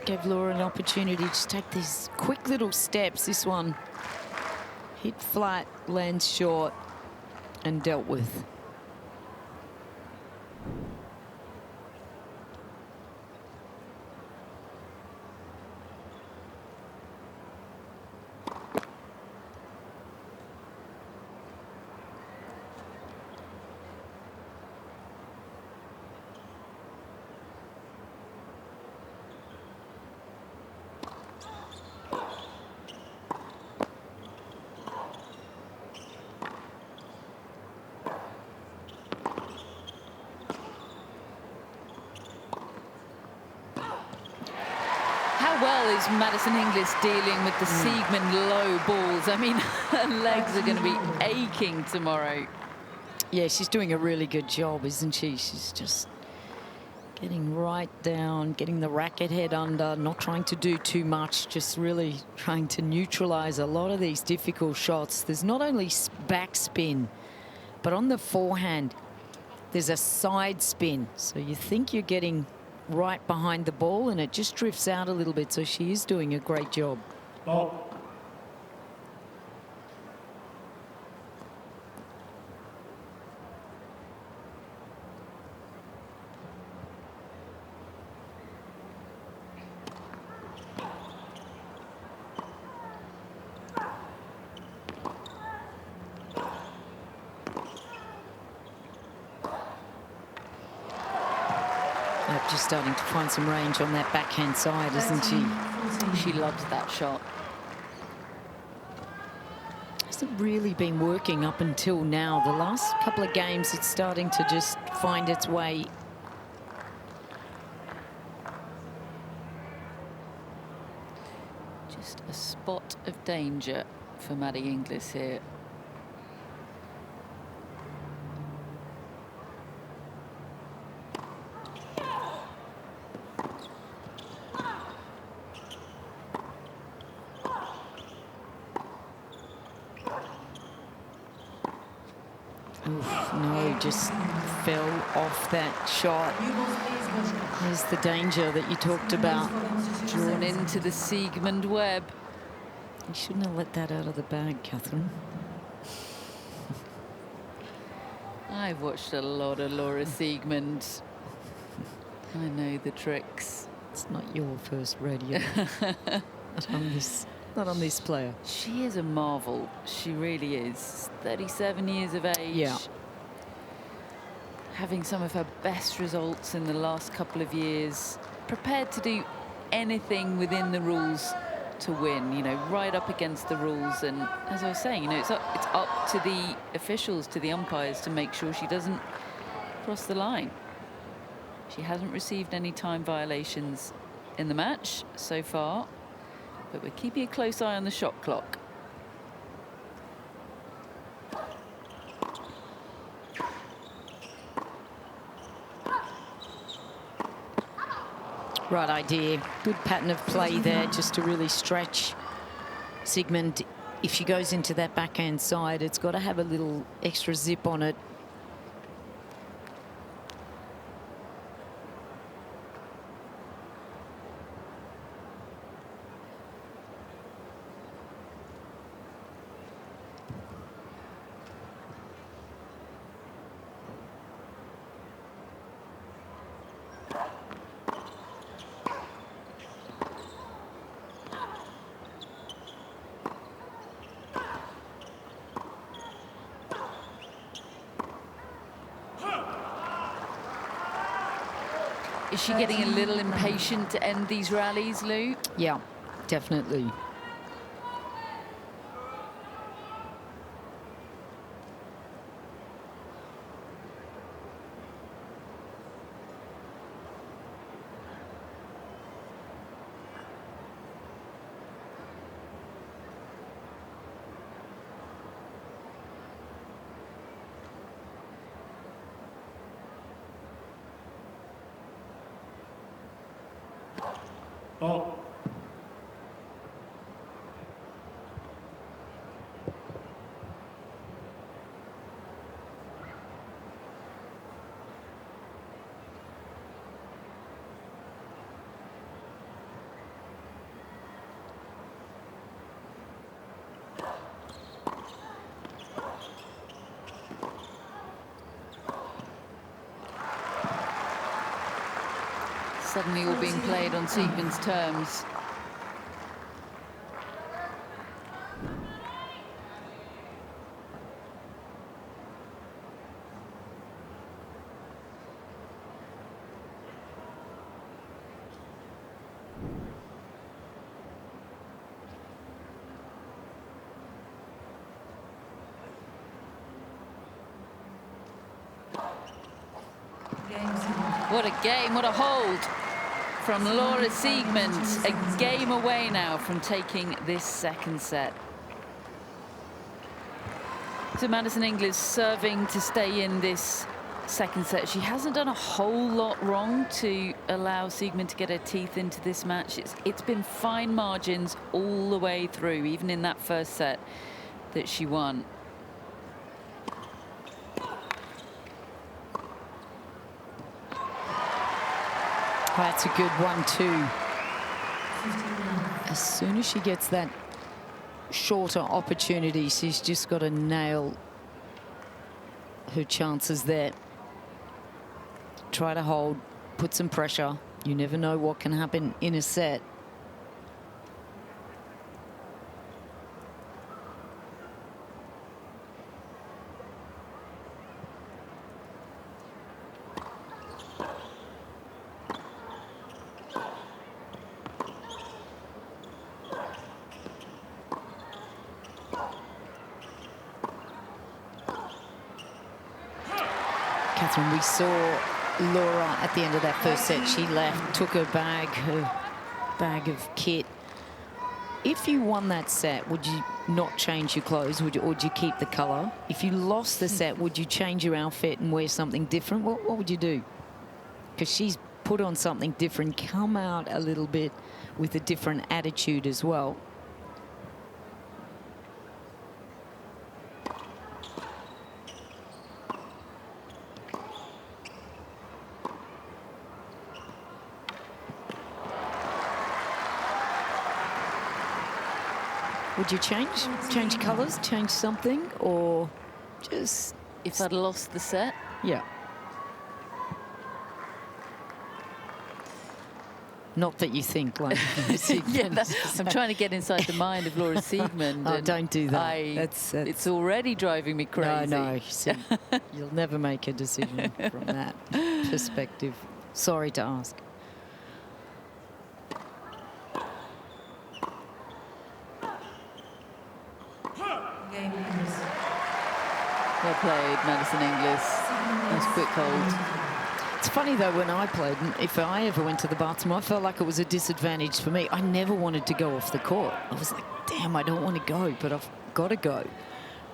Gave Laura an opportunity to just take these quick little steps. This one hit flat, lands short, and dealt with. How well is Maddison Inglis dealing with the Siegemund low balls? I mean, her legs are going to be aching tomorrow. Yeah, she's doing a really good job, isn't she? She's just getting right down, getting the racket head under, not trying to do too much, just really trying to neutralize a lot of these difficult shots. There's not only backspin, but on the forehand, there's a side spin. So you think you're getting right behind the ball and it just drifts out a little bit. So she is doing a great job. Ball. Just starting to find some range on that backhand side, isn't she? She loves that shot. Hasn't really been working up until now. The last couple of games, it's starting to just find its way. Just a spot of danger for Maddie Inglis here. No, just fell off that shot. There's the danger that you talked about. Drawn into the Siegemund web. You shouldn't have let that out of the bag, Catherine. I've watched a lot of Laura Siegemund. I know the tricks. It's not your first rodeo. Not on this player. She is a marvel. She really is. 37 years of age. Yeah. Having some of her best results in the last couple of years. Prepared to do anything within the rules to win, you know, right up against the rules. And as I was saying, you know, it's up to the officials, to the umpires, to make sure she doesn't cross the line. She hasn't received any time violations in the match so far, but we're keeping a close eye on the shot clock. Right idea. Good pattern of play there, just to really stretch Siegemund. If she goes into that backhand side, it's got to have a little extra zip on it. Is she getting a little impatient to end these rallies, Lou? Yeah, definitely. Ball. Suddenly all being played on Siegemund's terms. What a game, what a hold from Laura Siegemund. A game away now from taking this second set. So Maddison Inglis serving to stay in this second set. She hasn't done a whole lot wrong to allow Siegemund to get her teeth into this match. It's been fine margins all the way through, even in that first set that she won. That's a good 1-2. 15 As soon as she gets that shorter opportunity, she's just got to nail her chances there. Try to hold, put some pressure. You never know what can happen in a set. Catherine, we saw Laura at the end of that first set. She left, took her bag of kit. If you won that set, would you not change your clothes, or would you keep the color? If you lost the set, would you change your outfit and wear something different? What would you do? Because she's put on something different, come out a little bit with a different attitude as well. Would you change colours, change something, or just... If I'd lost the set? Yeah. Not that you think like... Yeah, I'm trying to get inside the mind of Laura Siegemund. Oh, don't do that. That's it's already driving me crazy. No, you'll never make a decision from that perspective. Sorry to ask. Well played, Maddison Inglis. Nice quick hold. It's funny though, when I played, if I ever went to the bathroom, I felt like it was a disadvantage for me. I never wanted to go off the court. I was like, damn, I don't want to go, but I've got to go.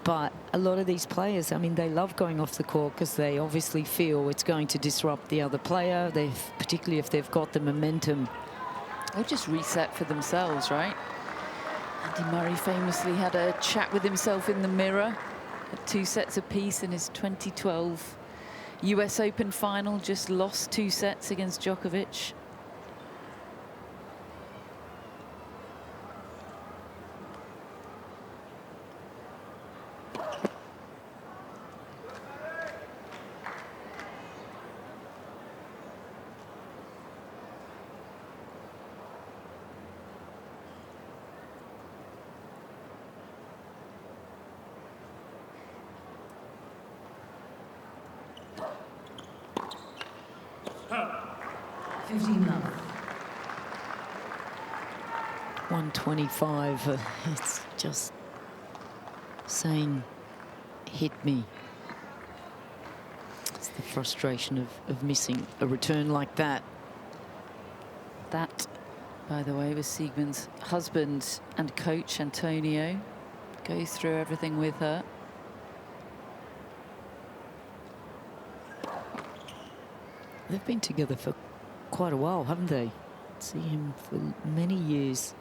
But a lot of these players, I mean, they love going off the court because they obviously feel it's going to disrupt the other player, particularly if they've got the momentum. Or just reset for themselves, right? Andy Murray famously had a chat with himself in the mirror at 2 sets apiece in his 2012 US Open final, just lost 2 sets against Djokovic. love. 15 love. 125. It's just saying, hit me. It's the frustration of missing a return like that. That, by the way, was Siegemund's husband and coach, Antonio. Goes through everything with her. They've been together for quite a while, haven't they? See him for many years.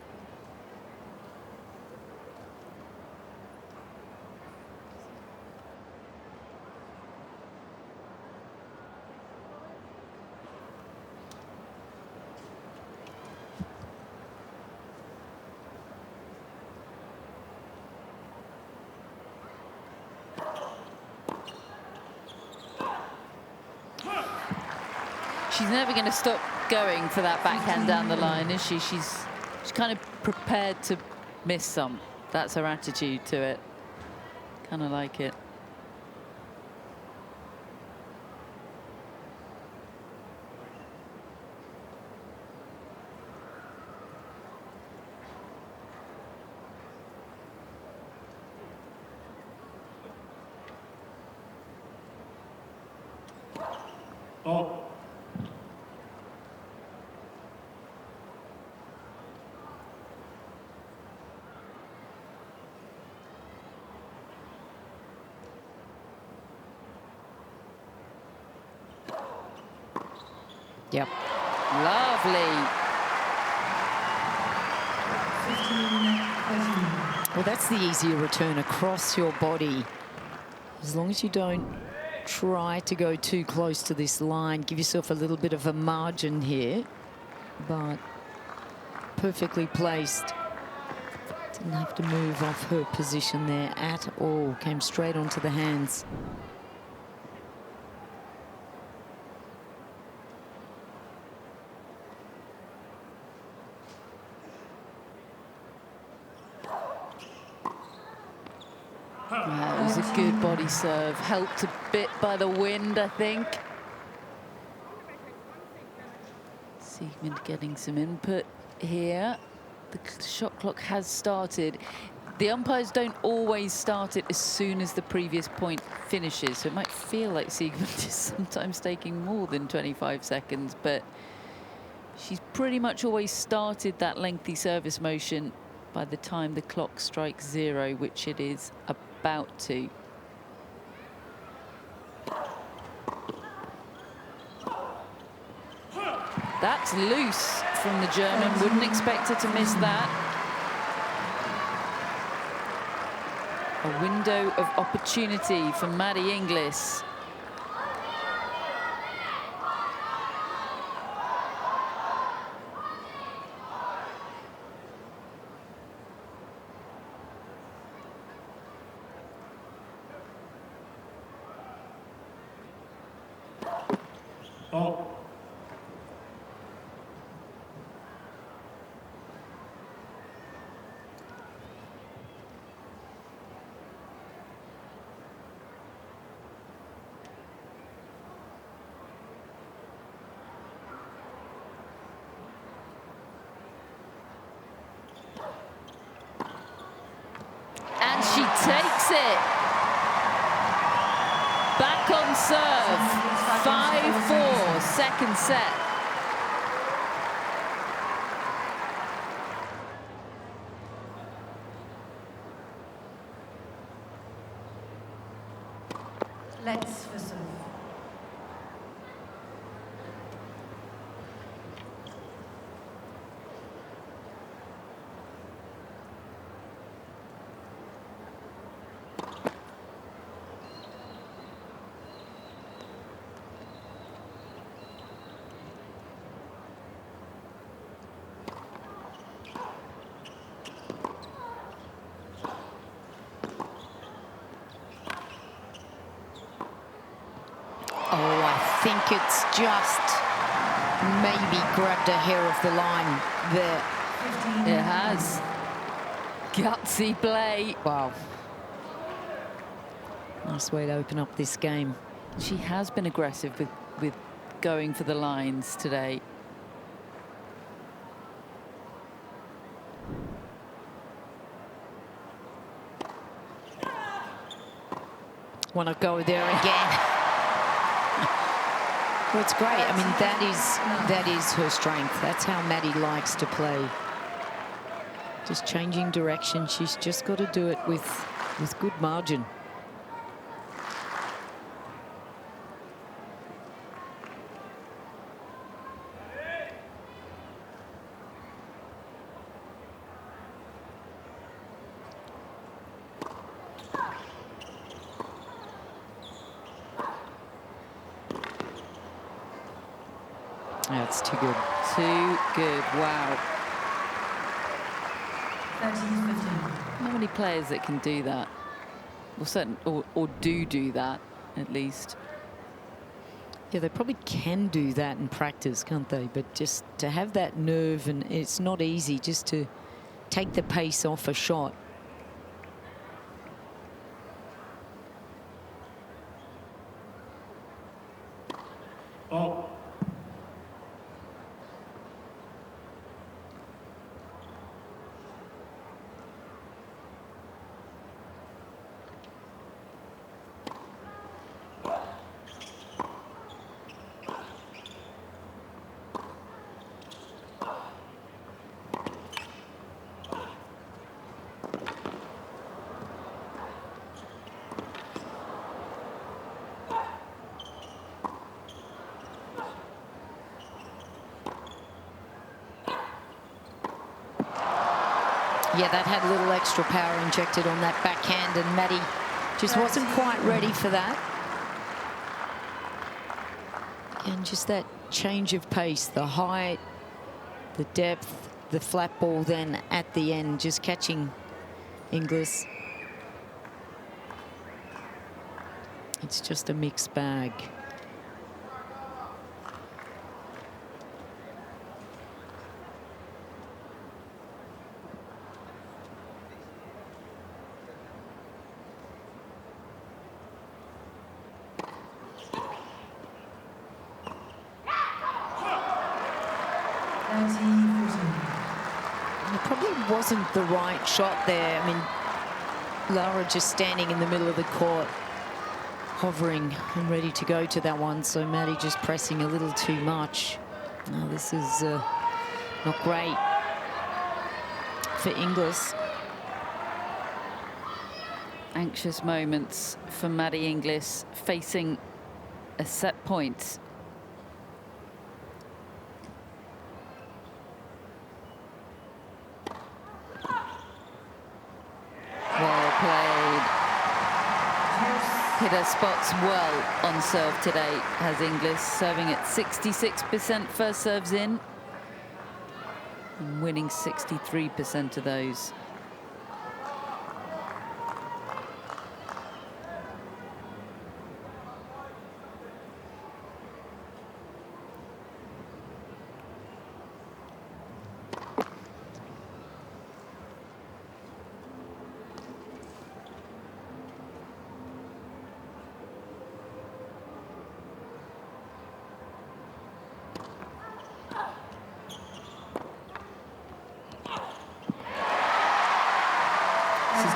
She's never going to stop going for that backhand down the line, is she? She's kind of prepared to miss some. That's her attitude to it. Kind of like it. Oh. Yep. Lovely. 15. Well, that's the easier return across your body. As long as you don't try to go too close to this line. Give yourself a little bit of a margin here, but perfectly placed. Didn't have to move off her position there at all. Came straight onto the hands. That was a good body serve. Helped a bit by the wind, I think. Siegemund getting some input here. The shot clock has started. The umpires don't always start it as soon as the previous point finishes, so it might feel like Siegemund is sometimes taking more than 25 seconds, but she's pretty much always started that lengthy service motion by the time the clock strikes 0, which it is about to. That's loose from the German. Wouldn't expect her to miss that. A window of opportunity for Maddie Inglis. Oh. And she takes it. Back on serve. 5-4, second set. Let's for serve. Oh, I think it's just maybe grabbed a hair off the line there. It has. Gutsy play. Wow. Nice way to open up this game. She has been aggressive with going for the lines today. Want to go there again. Well, it's great. I mean, that is her strength. That's how Maddie likes to play. Just changing direction. She's just got to do it with good margin. That's too good. Too good. Wow. 13-15. How many players that can do that? Well, certain, or do that, at least. Yeah, they probably can do that in practice, can't they? But just to have that nerve, and it's not easy just to take the pace off a shot. Oh. Yeah, that had a little extra power injected on that backhand, and Maddie just wasn't quite ready for that. And just that change of pace, the height, the depth, the flat ball then at the end, just catching Inglis. It's just a mixed bag. It probably wasn't the right shot there. I mean, Laura just standing in the middle of the court, hovering and ready to go to that one. So Maddie just pressing a little too much. Now this is not great for Inglis. Anxious moments for Maddie Inglis, facing a set point. Well played. Hit her spots well on serve today, has Inglis, serving at 66% first serves in, and winning 63% of those.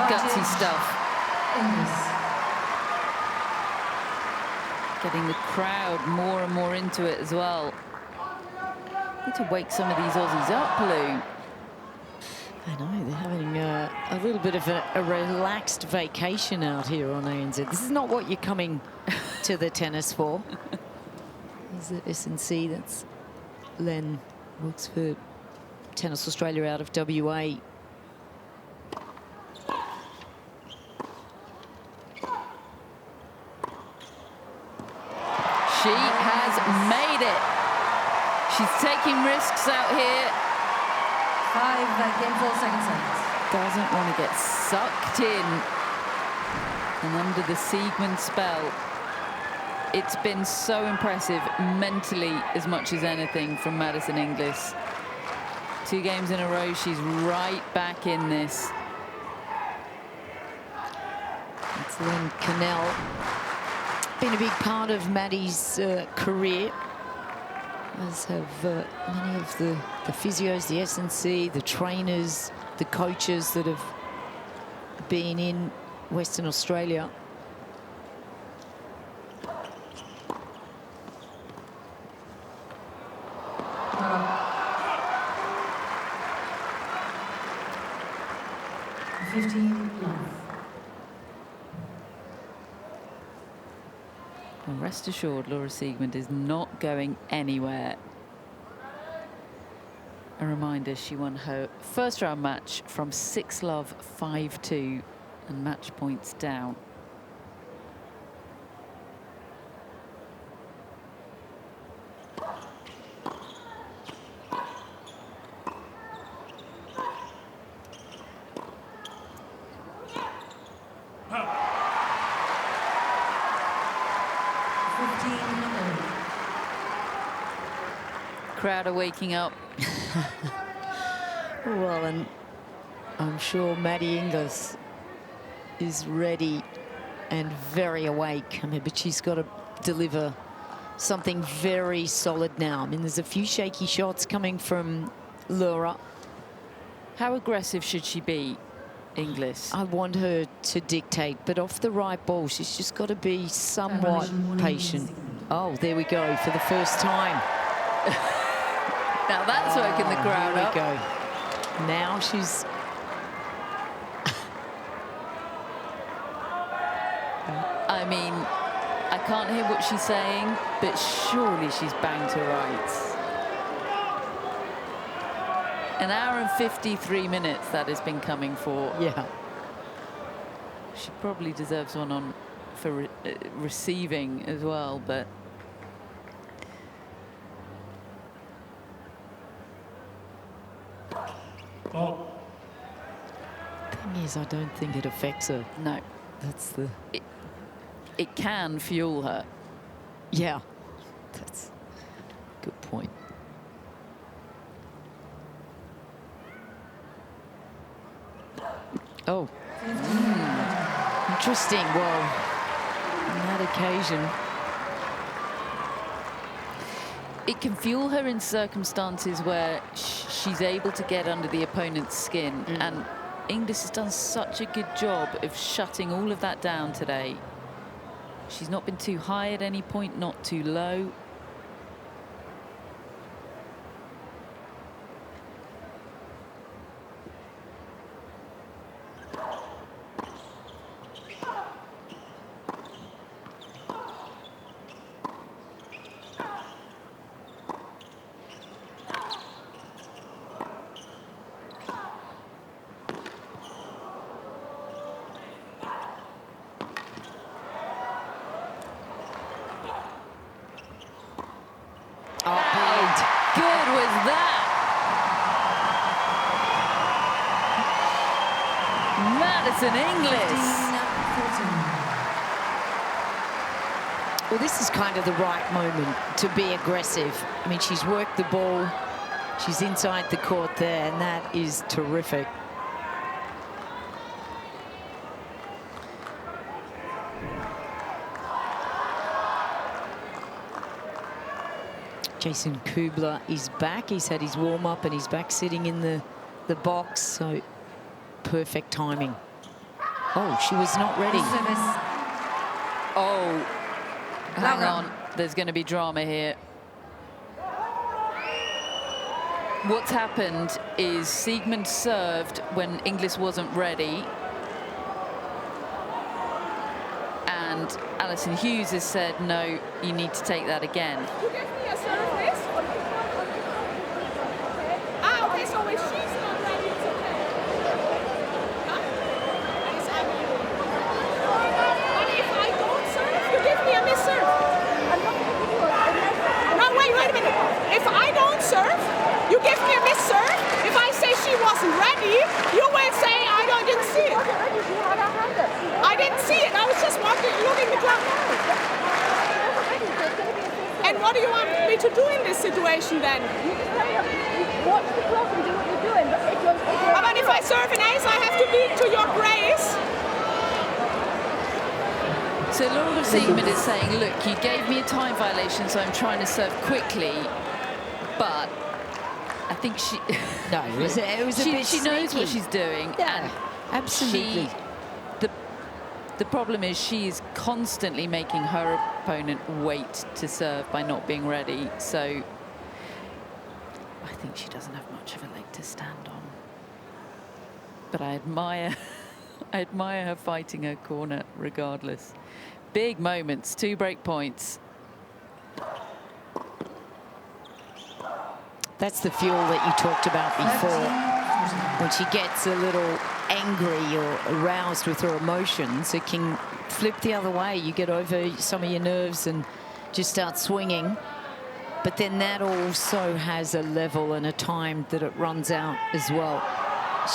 Gutsy stuff. Getting the crowd more and more into it as well. Need to wake some of these Aussies up, Lou. I know, they're having a little bit of a relaxed vacation out here on ANZ. This is not what you're coming to the tennis for. Is it S&C? That's Len, works for Tennis Australia out of WA. She has made it. She's taking risks out here. 5 game 4 second sets. Doesn't want to get sucked in and under the Siegemund spell. It's been so impressive mentally as much as anything from Maddison Inglis. 2 games in a row, she's right back in this. It's Len Cannell. Been a big part of Maddie's career, as have many of the physios, the S&C, the trainers, the coaches that have been in Western Australia. Well, rest assured, Laura Siegemund is not going anywhere. A reminder, she won her first round match from 6-love, 5-2, and match points down. Crowd are waking up. Well, and I'm sure Maddie Inglis is ready and very awake. I mean, but she's got to deliver something very solid now. I mean, there's a few shaky shots coming from Laura. How aggressive should she be, Inglis? I want her to dictate, but off the right ball, she's just got to be somewhat patient. Oh, there we go for the first time. Now that's working the crowd up. There we go. Now she's... I mean, I can't hear what she's saying, but surely she's banged to rights. An hour and 53 minutes that has been coming for. Yeah. She probably deserves one on for receiving as well, but Fault. Thing is, I don't think it affects her. No, That's the... it can fuel her. Yeah, that's a good point. Oh. Interesting. Well, on that occasion, It can fuel her in circumstances where she's able to get under the opponent's skin. And Inglis has done such a good job of shutting all of that down today. She's not been too high at any point, not too low. Good was that. Maddison Inglis. well, this is kind of the right moment to be aggressive. I mean, she's worked the ball. She's inside the court there, and that is terrific. Jason Kubler is back. He's had his warm-up and he's back sitting in the box, so perfect timing. Oh, she was not ready. Oh, hang on. There's going to be drama here. What's happened is Siegemund served when Inglis wasn't ready. And Alison Hughes has said, no, you need to take that again. You give me a service? Ah, okay, so if she's not ready, it's okay. Huh? But if I don't serve, you give me a miss-serve. No, wait a minute. If I don't serve, you give me a miss-serve. If I say she wasn't ready, you will say I didn't see it. I didn't see it. I was just looking the clock. And what do you want me to do in this situation then? Watch the clock and do what you're doing. But if I serve an ace, I have to be to your grace. So Laura Siegemund is saying, look, you gave me a time violation, so I'm trying to serve quickly. But I think she... No, it was a bit she knows what sneaky. she's doing. Yeah, and absolutely. The problem is she is constantly making her opponent wait to serve by not being ready. So I think she doesn't have much of a leg to stand on. But I admire, I admire her fighting her corner regardless. Big moments, 2 break points. That's the fuel that you talked about before. When she gets a little angry or aroused with her emotions, it can flip the other way. You get over some of your nerves and just start swinging. But then that also has a level and a time that it runs out as well.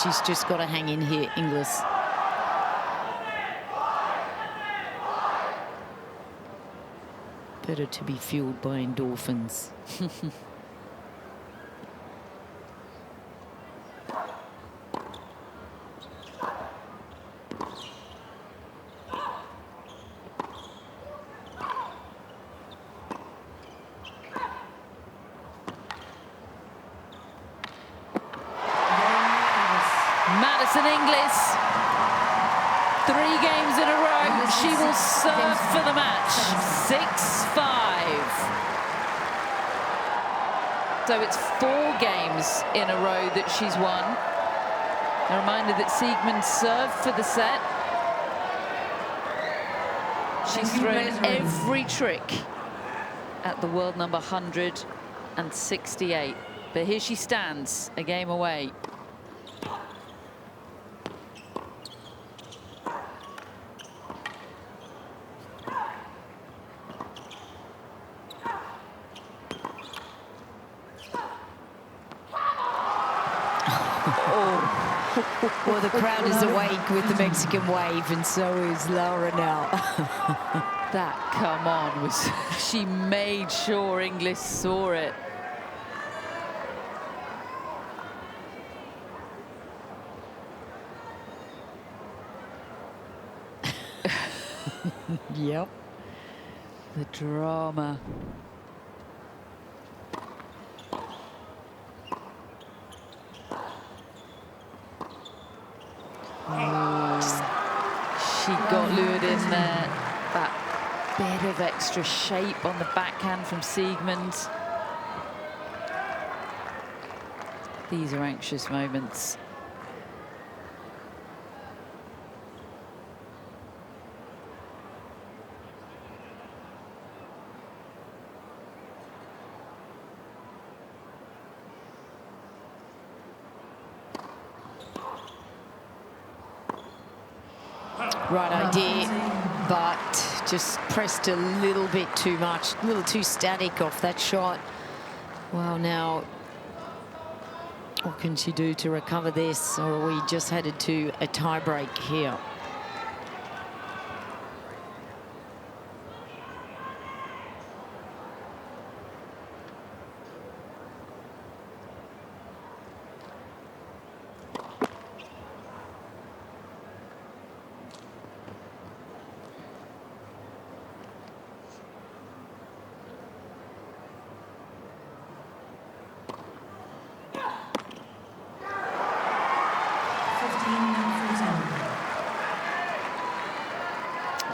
She's just got to hang in here, Inglis. Better to be fueled by endorphins. Maddison Inglis, 3 games in a row. She will serve for the match. 6-5. So it's 4 games in a row that she's won. A reminder that Siegemund served for the set. She's thrown every trick at the world number 168. But here she stands, a game away. Well, the crowd is awake with the Mexican wave, and so is Laura now. That, come on, was she made sure Inglis saw it. Yep. The drama. She got lured in there. That bit of extra shape on the backhand from Siegemund. These are anxious moments. Right idea, but just pressed a little bit too much, a little too static off that shot. Well, now, what can she do to recover this? Or are we just headed to a tie break here?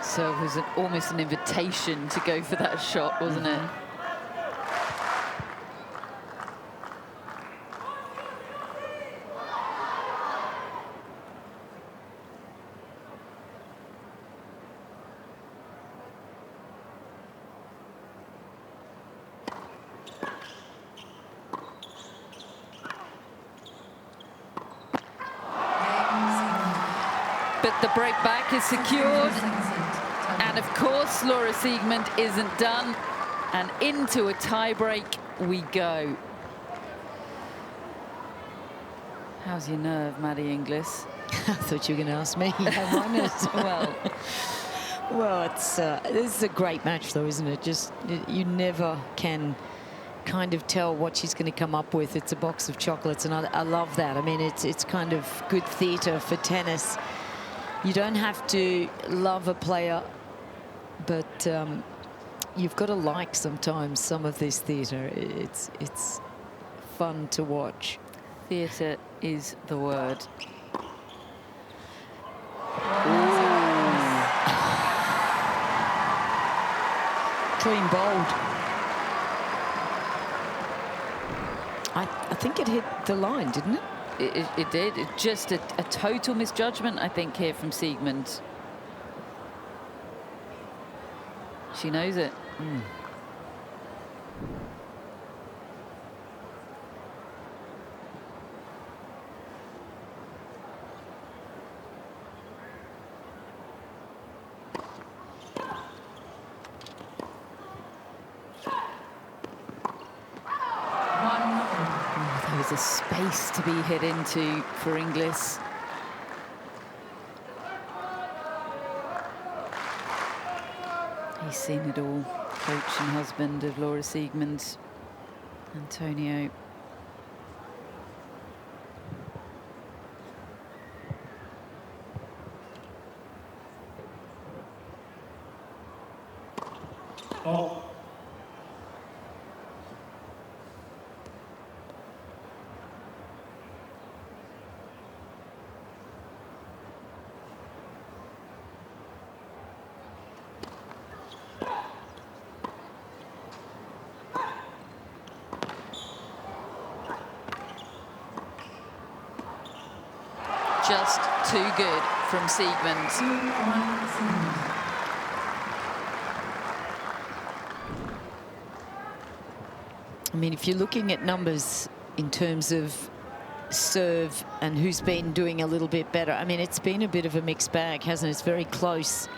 So it was almost an invitation to go for that shot, wasn't it? But the break back is secured. And of course, Laura Siegemund isn't done. And into a tie-break we go. How's your nerve, Maddie Inglis? I thought you were going to ask me. Well, it's this is a great match, though, isn't it? Just you never can kind of tell what she's going to come up with. It's a box of chocolates, and I love that. I mean, it's kind of good theatre for tennis. You don't have to love a player, but you've got to like sometimes some of this theatre. It's fun to watch. Theatre is the word. Clean bowled. I think it hit the line, didn't it? It did. It's just a total misjudgment, I think, here from Siegemund. She knows it. There was a space to be hit into for Inglis. He's seen it all. Coach and husband of Laura Siegemund, Antonio. Oh. Just too good from Siegemund. I mean, if you're looking at numbers in terms of serve and who's been doing a little bit better, I mean, it's been a bit of a mixed bag, hasn't it? It's very close.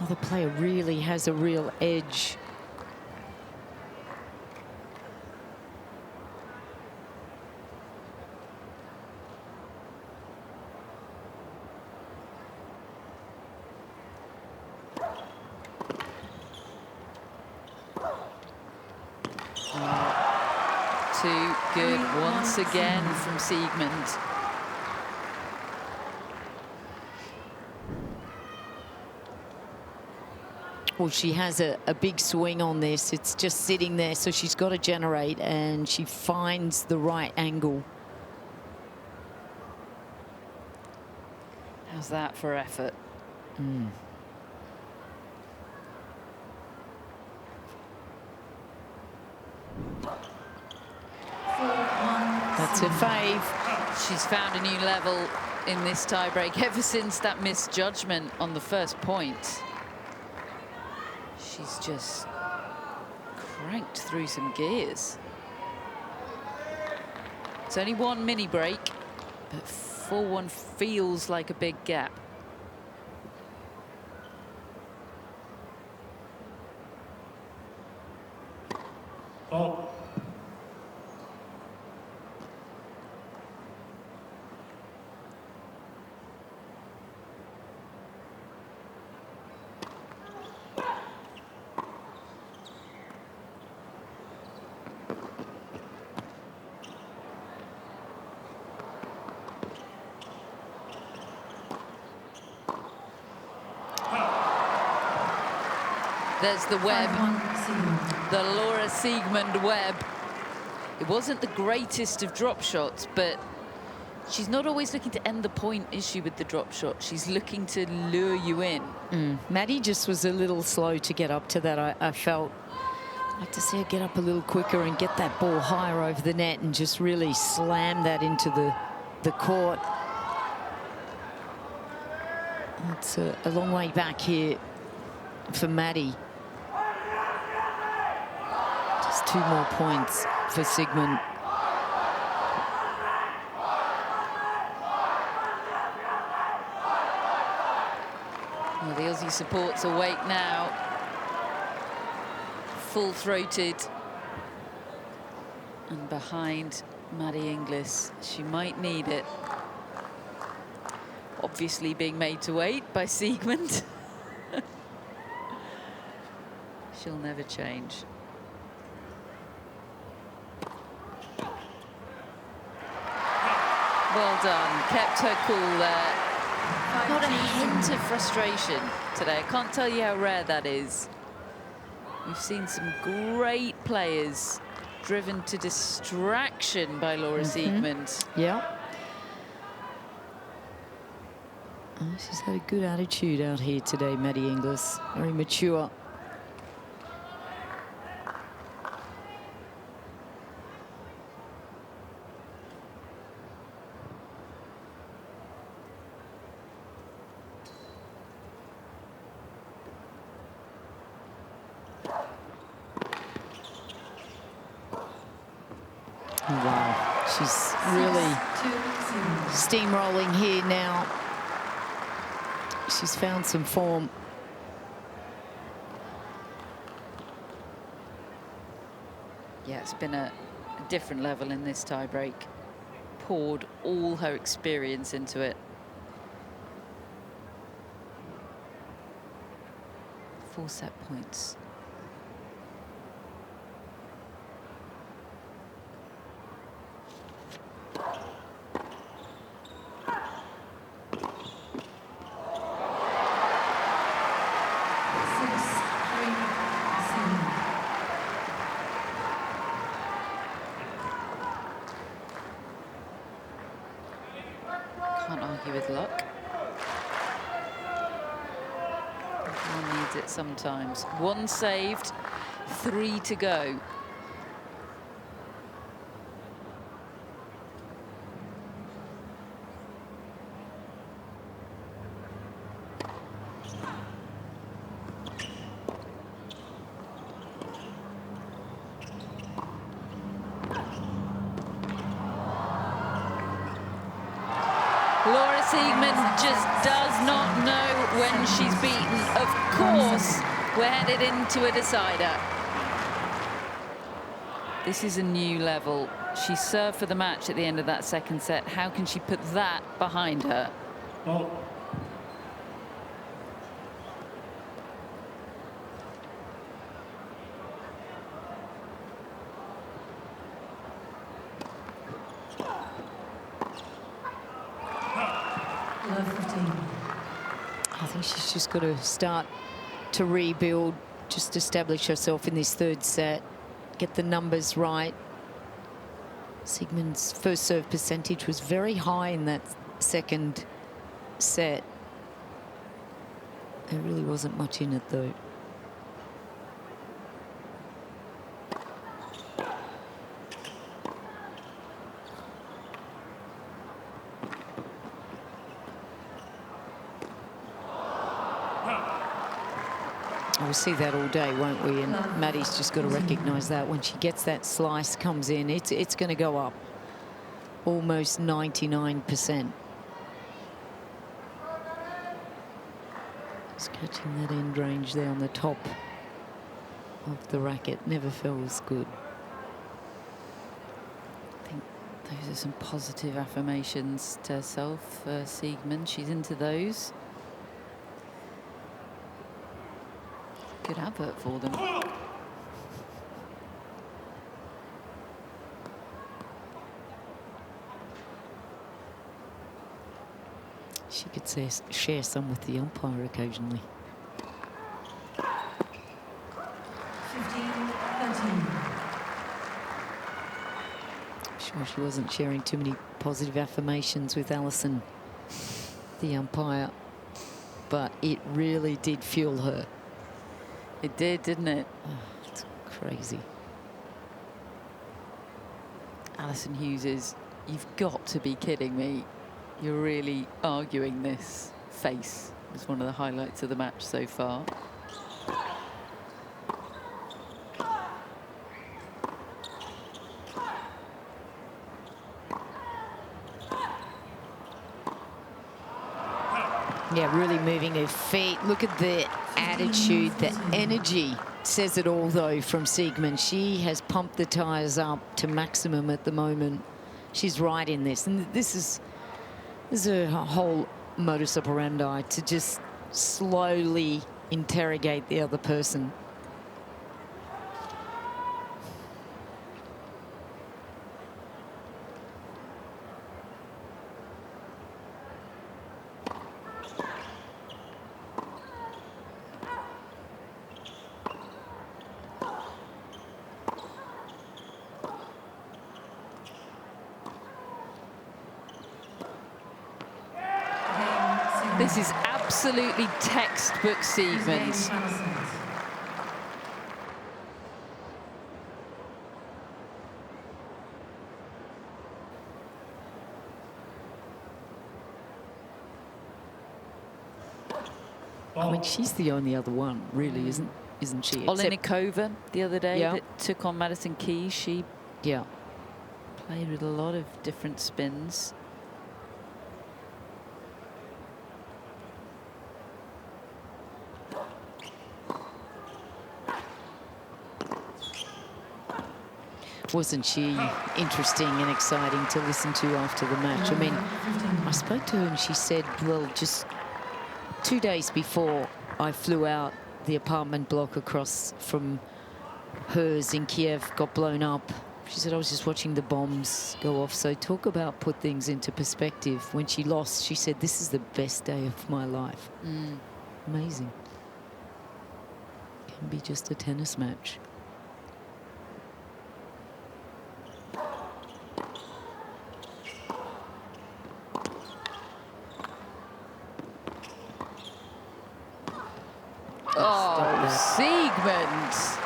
Oh, the player really has a real edge. Too good once again from Siegemund. Well, she has a big swing on this. It's just sitting there, so she's got to generate, and she finds the right angle. How's that for effort? That's her fave. She's found a new level in this tiebreak ever since that misjudgment on the first point. She's just cranked through some gears. It's only one mini break, but 4-1 feels like a big gap. Oh. There's the web, the Laura Siegemund web. It wasn't the greatest of drop shots, but she's not always looking to end the point, is she, with the drop shot? She's looking to lure you in. Maddie just was a little slow to get up to that. I felt. I'd like to see her get up a little quicker and get that ball higher over the net and just really slam that into the court. It's a long way back here for Maddie. Just 2 more points for Siegemund. Well, the Aussie support's awake now. Full-throated. And behind Maddie Inglis. She might need it. Obviously being made to wait by Siegemund. She'll never change. Well done. Kept her cool there. Not a hint of frustration today. I can't tell you how rare that is. We've seen some great players driven to distraction by Laura Siegemund. Yeah. Oh, she's had a good attitude out here today, Maddie Inglis. Very mature. Wow, she's really steamrolling here now. She's found some form. Yeah, it's been a different level in this tiebreak. Poured all her experience into it. 4 set points. Can't argue with luck. One needs it sometimes. 1 saved, 3 to go. Laura Siegemund just does not know when she's beaten. Of course, we're headed into a decider. This is a new level. She served for the match at the end of that second set. How can she put that behind her? Oh. she's just got to start to rebuild, just establish herself in this third set, get the numbers right. Siegemund's first serve percentage was very high in that second set. There really wasn't much in it, though. We'll see that all day, won't we? And Maddie's just got to recognise that when she gets that slice, comes in, it's going to go up almost 99%. Just catching that end range there on the top of the racket never feels good. I think those are some positive affirmations to herself for Siegemund. She's into those. Good advert for them. She could share some with the umpire occasionally. 15-13. I'm sure she wasn't sharing too many positive affirmations with Alison, the umpire, but it really did fuel her. It did, didn't it? Oh, it's crazy. Alison Hughes, you've got to be kidding me. You're really arguing this. Face was one of the highlights of the match so far. Yeah, really moving her feet. Look at the attitude, the energy. Says it all, though, from Siegemund. She has pumped the tyres up to maximum at the moment. She's right in this. And this is her whole modus operandi, to just slowly interrogate the other person. This is absolutely textbook Siegemund. I mean, she's the only other one, really, isn't she? Olenikova the other day, Yeah, that took on Maddison Keys. She yeah, played with a lot of different spins. wasn't she interesting and exciting to listen to after the match? I mean, I spoke to her and she said, well, just 2 days before I flew out, the apartment block across from hers in Kiev got blown up. She said, I was just watching the bombs go off. So talk about put things into perspective. When she lost, she said, this is the best day of my life. Amazing. Can be just a tennis match. Oh, Siegemund.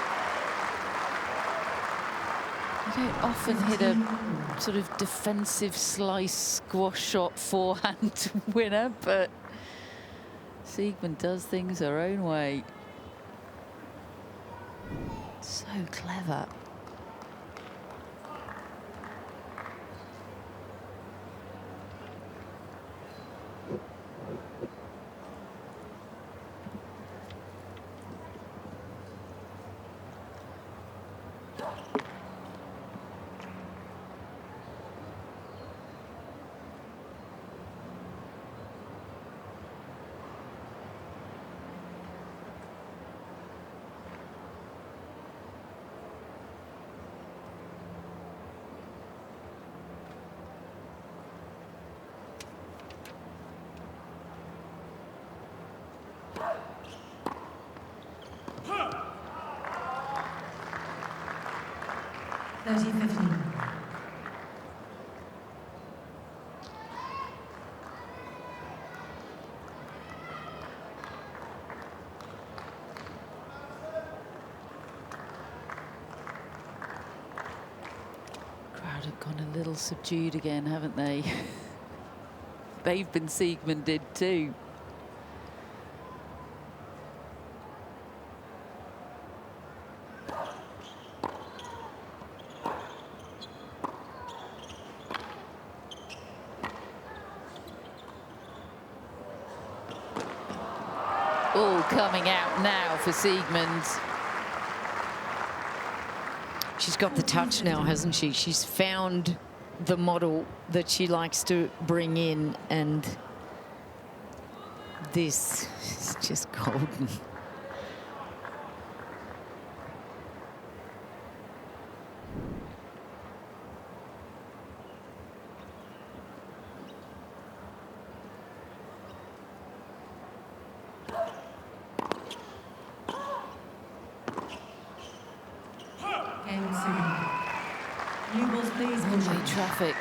You don't often hit a sort of defensive slice squash shot forehand winner, but Siegemund does things her own way. So clever. 30-15. Crowd have gone a little subdued again, haven't they? They've been Siegemunded too. All coming out now for Siegemund. She's got the touch now, hasn't she? She's found the model that she likes to bring in, and this is just golden. Game 2. New balls, please. One-way traffic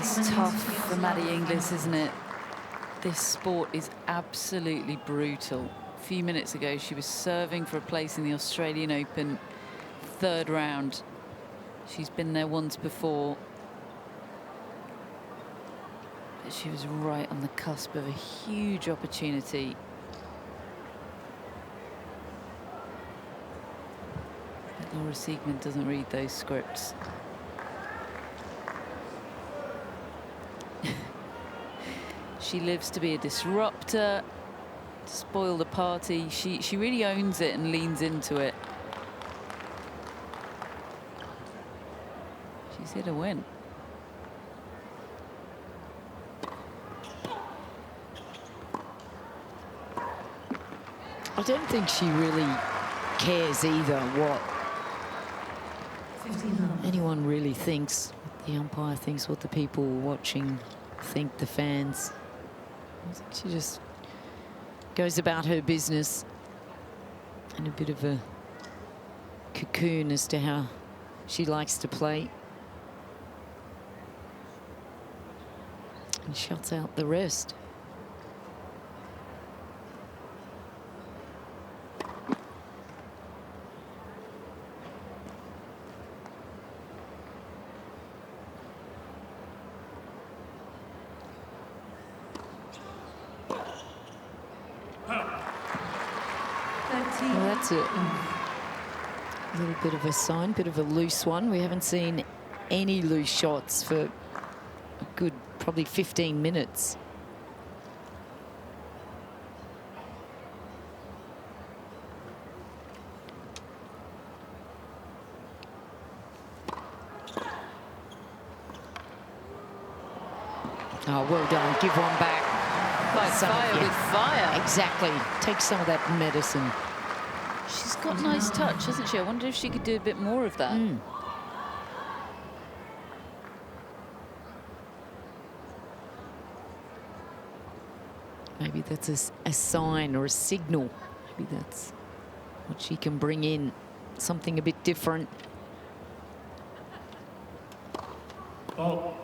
is tough for Maddie Inglis, isn't it? This sport is absolutely brutal. A few minutes ago, she was serving for a place in the Australian Open, 3rd round. She's been there once before. But she was right on the cusp of a huge opportunity. But Laura Siegemund doesn't read those scripts. She lives to be a disruptor, to spoil the party. She really owns it and leans into it. She's here to win. I don't think she really cares either what 15 anyone really thinks. What the umpire thinks, what the people watching think, the fans. I think she just goes about her business in a bit of a cocoon as to how she likes to play, and shuts out the rest. Well, that's a little bit of a sign, bit of a loose one. We haven't seen any loose shots for a good probably 15 minutes. Oh, well done. Give one back. Like fire with fire. Exactly. Take some of that medicine. She's got nice touch, hasn't she? I wonder if she could do a bit more of that. Maybe that's a sign or a signal. Maybe that's what she can bring in, something a bit different. Oh.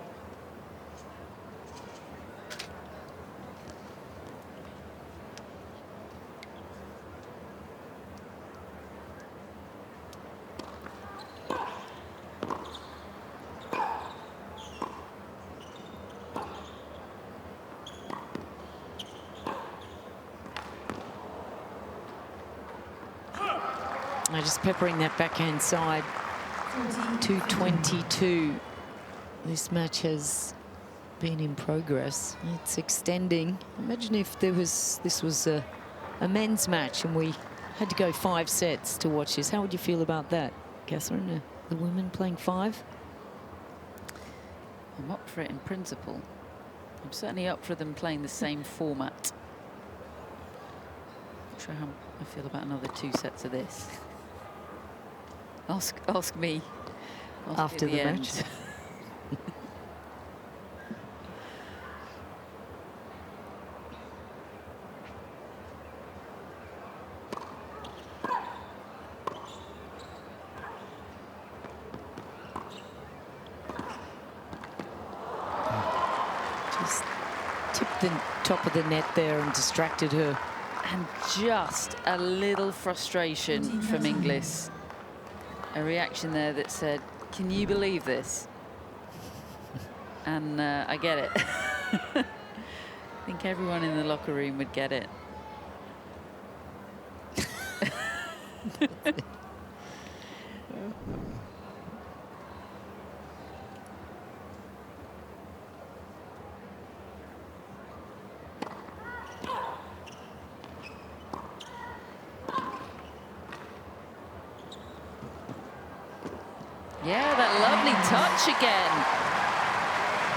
Just peppering that backhand side. 2:22. This match has been in progress. It's extending. Imagine if this was a men's match and we had to go 5 sets to watch this. How would you feel about that, Catherine? The women playing 5? I'm up for it in principle. I'm certainly up for them playing the same format. Not sure how I feel about another 2 sets of this. Ask me After the end. match. the top of the net there and distracted her. And just a little frustration from Inglis. A reaction there that said, can you believe this? And I get it. I think everyone in the locker room would get it. Yeah, that lovely touch again.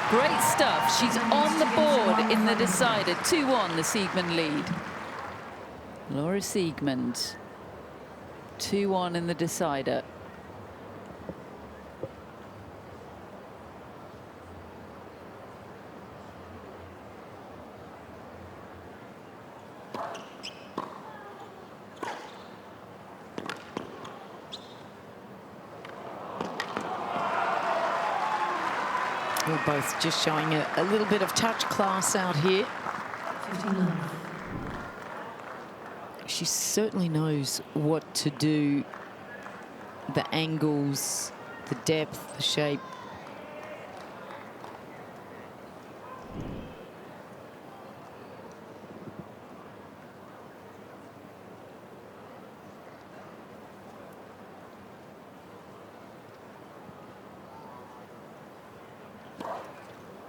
Great stuff. She's on the board in the decider. 2-1, the Siegemund lead. Laura Siegemund. 2-1 in the decider. We're both just showing a little bit of touch class out here. 59. She certainly knows what to do. The angles, the depth, the shape.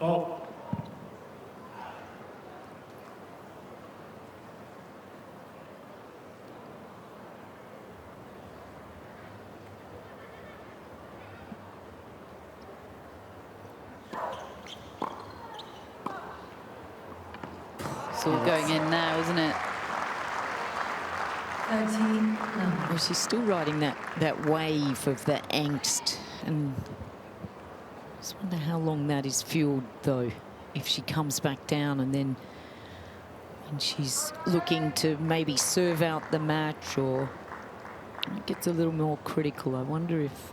Oh. It's all going in now, isn't it? 13. No. Well, she's still riding that wave of the angst, and I just wonder how long that is fueled, though, if she comes back down and then when she's looking to maybe serve out the match or gets a little more critical. I wonder if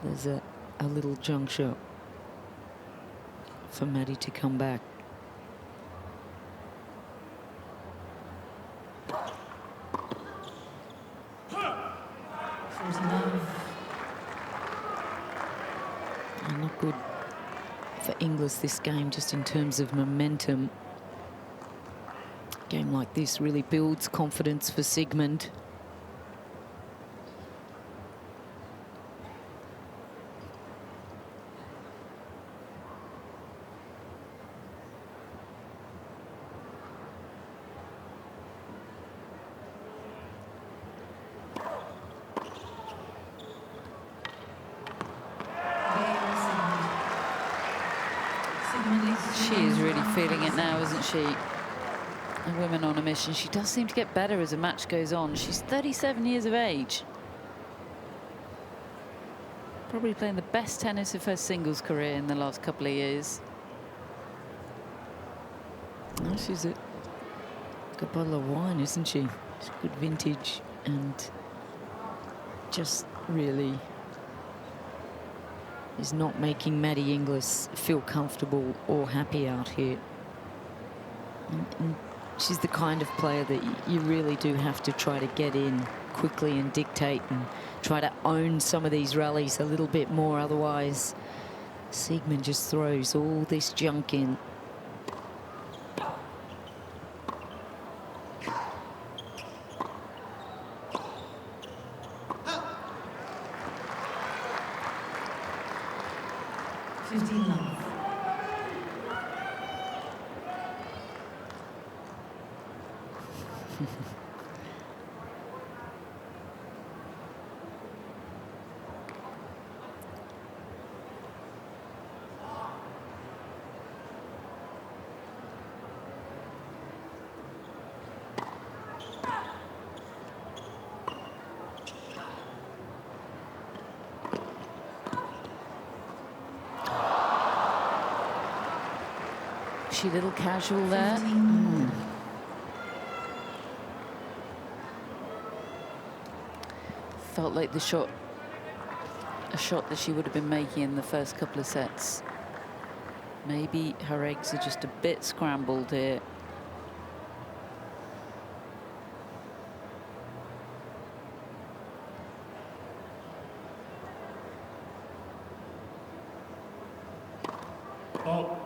there's a little juncture for Maddie to come back. Not good for Inglis this game, just in terms of momentum. A game like this really builds confidence for Siegemund. She is really feeling it now, isn't she? A woman on a mission. She does seem to get better as the match goes on. She's 37 years of age. Probably playing the best tennis of her singles career in the last couple of years. Oh, she's a good bottle of wine, isn't she? She's good vintage and just really is not making Maddie Inglis feel comfortable or happy out here. And she's the kind of player that you really do have to try to get in quickly and dictate and try to own some of these rallies a little bit more. Otherwise, Siegemund just throws all this junk in. She a little casual there. Felt like a shot that she would have been making in the first couple of sets. Maybe her eggs are just a bit scrambled here. Oh.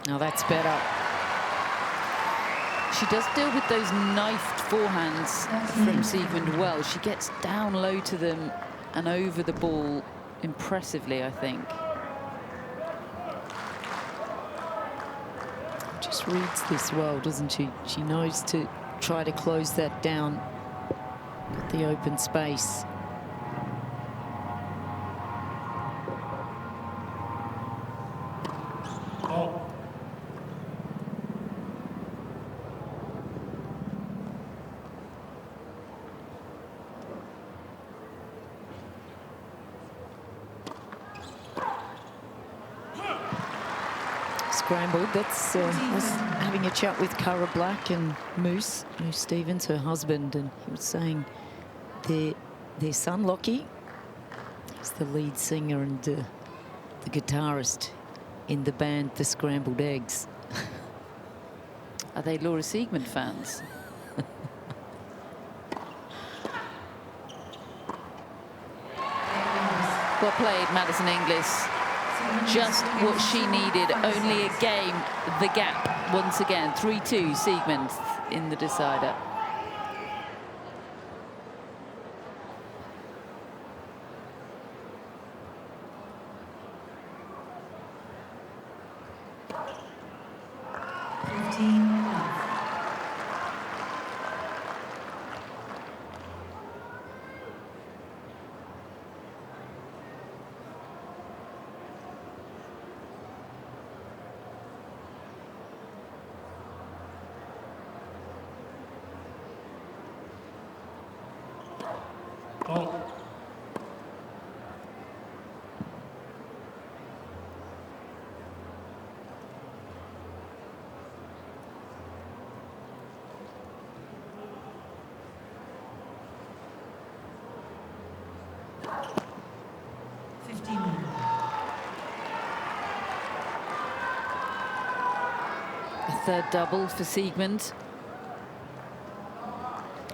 Now that's better. She does deal with those knifed forehands from Siegemund well. She gets down low to them and over the ball impressively, I think. Just reads this well, doesn't she? She knows to try to close that down, get the open space. Oh. Scrambled. That's I was having a chat with Cara Black and Moose Stevens, her husband, and he was saying their son Lockie, he's the lead singer and the guitarist in the band The Scrambled Eggs. Are they Laura Siegemund fans? Well played, Maddison Inglis. Just what she needed. Only a game, the gap once again. 3-2, Siegemund in the decider. Oh. A third double for Siegemund.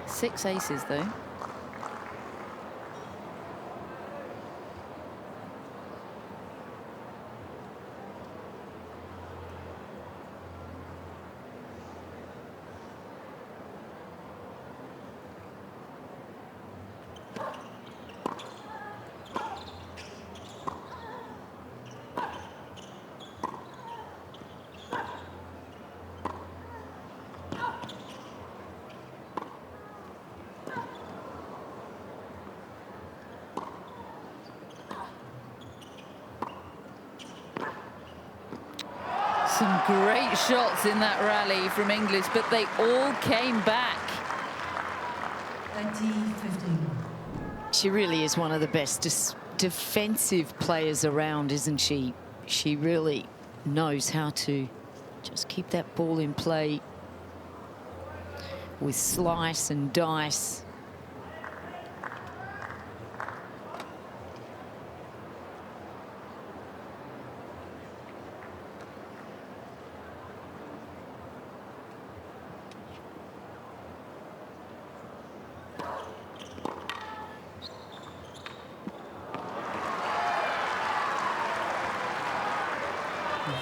6 aces, though. Some great shots in that rally from Inglis, but they all came back. 20-15. She really is one of the best defensive players around, isn't she? She really knows how to just keep that ball in play with slice and dice.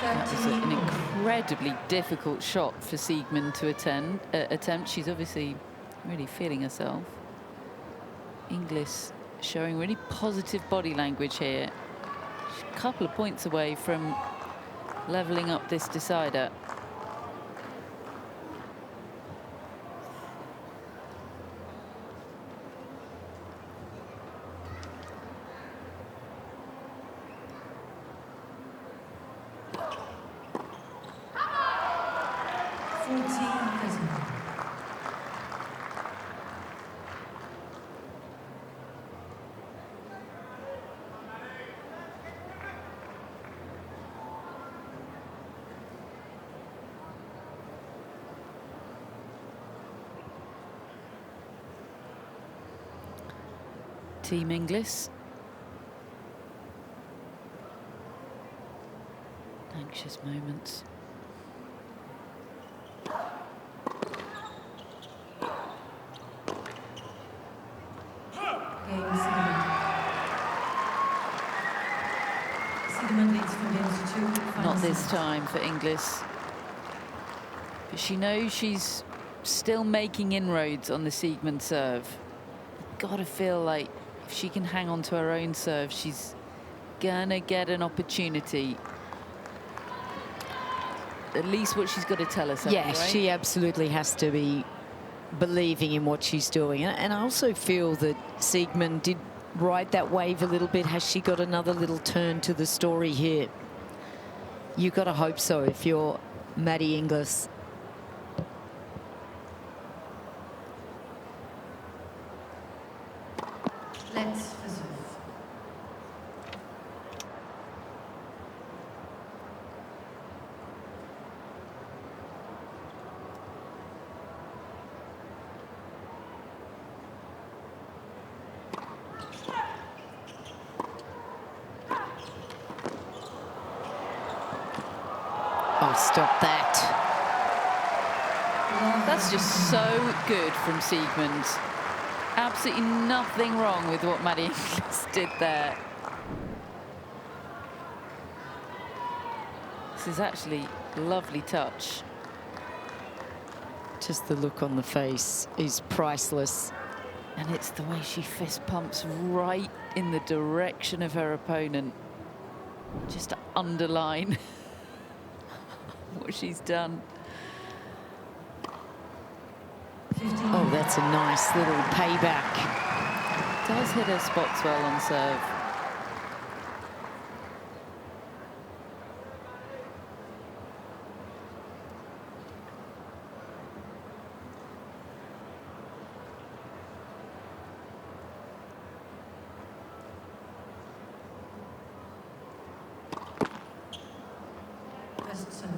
That was an incredibly difficult shot for Siegemund to attempt. She's obviously really feeling herself. Inglis showing really positive body language here. She's a couple of points away from leveling up this decider. Team Inglis. Anxious moments. Game Siegemund. Siegemund leads for games 2. Not final this set. time for Inglis. But she knows she's still making inroads on the Siegemund serve. Gotta feel like if she can hang on to her own serve, she's gonna get an opportunity. At least what she's got to tell herself. Yeah, right? she absolutely has to be believing in what she's doing. And I also feel that Siegemund did ride that wave a little bit. Has she got another little turn to the story here? You've got to hope so if you're Maddie Inglis. Let's reserve. Oh, stop that. That's just so good from Siegemund. Absolutely nothing wrong with what Maddie Inglis did there. This is actually a lovely touch. Just the look on the face is priceless. And it's the way she fist pumps right in the direction of her opponent. Just to underline what she's done. Oh, that's a nice little payback. Does hit her spots well on serve. Best serve.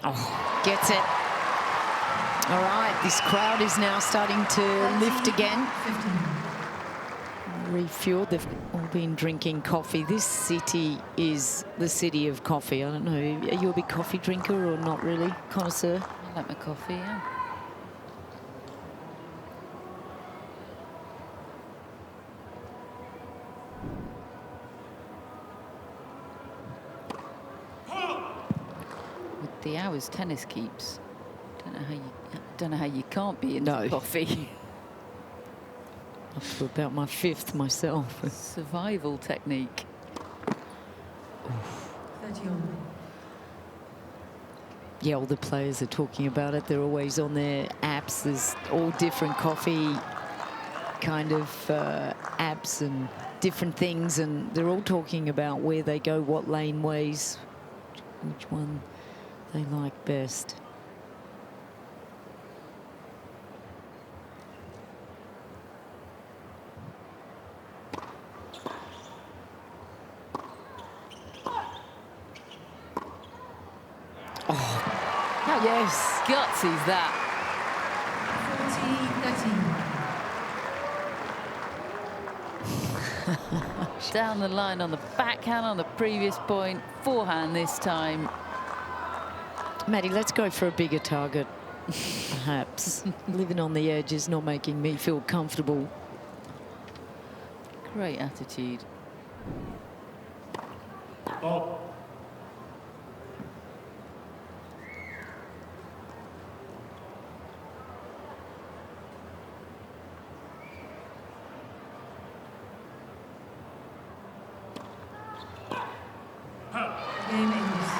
Oh, gets it. All right, this crowd is now starting to lift again. 15. Refueled, they've all been drinking coffee. This city is the city of coffee. I don't know, are you a big coffee drinker or not really, connoisseur? I like my coffee, yeah. With the hours tennis keeps, don't know how you can't be into No. coffee. Up to about my 5th myself. Survival technique. 30 on. Yeah, all the players are talking about it. They're always on their apps. There's all different coffee kind of apps and different things, and they're all talking about where they go, what lane ways, which one they like best. How Yes. gutsy's that? 40-13. Down the line on the backhand on the previous point, forehand this time. Maddie, let's go for a bigger target, perhaps. Living on the edge is not making me feel comfortable. Great attitude. Oh. Game Inglis.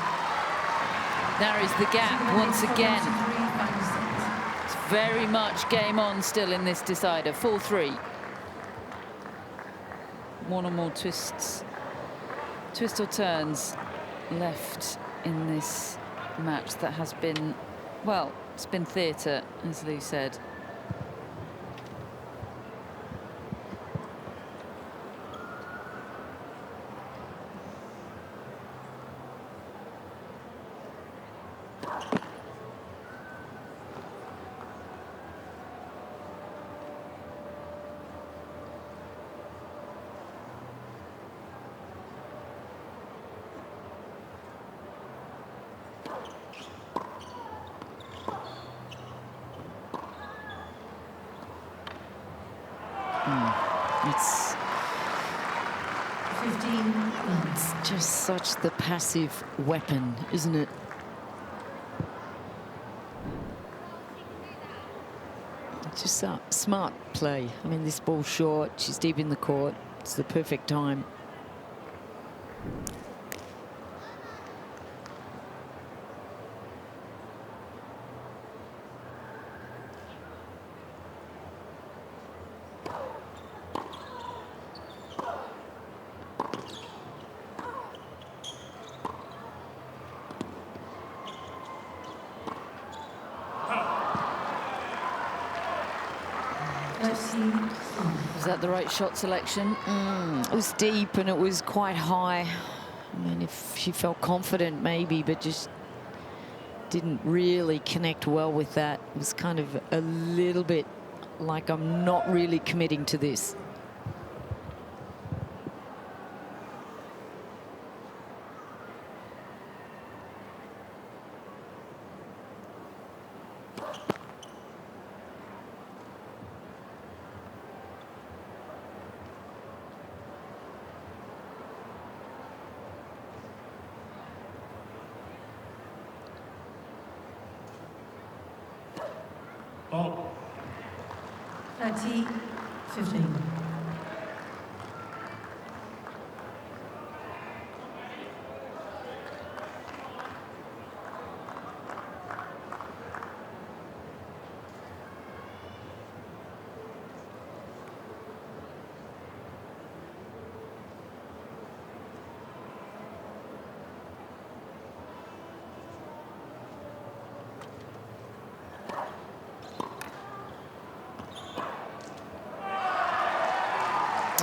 Narrows the gap once again. 3 final set. It's very much game on still in this decider. 4-3. One or more twists or turns left in this match that has been Well, it's been theatre, as Lou said. It's 15 points. just such the passive weapon, isn't it? Just smart play. I mean, this ball's short. She's deep in the court. It's the perfect time. Was that the right shot selection? It was deep and it was quite high. I mean, if she felt confident, maybe, but just didn't really connect well with that. It was kind of a little bit like I'm not really committing to this. Ball. 30, 15.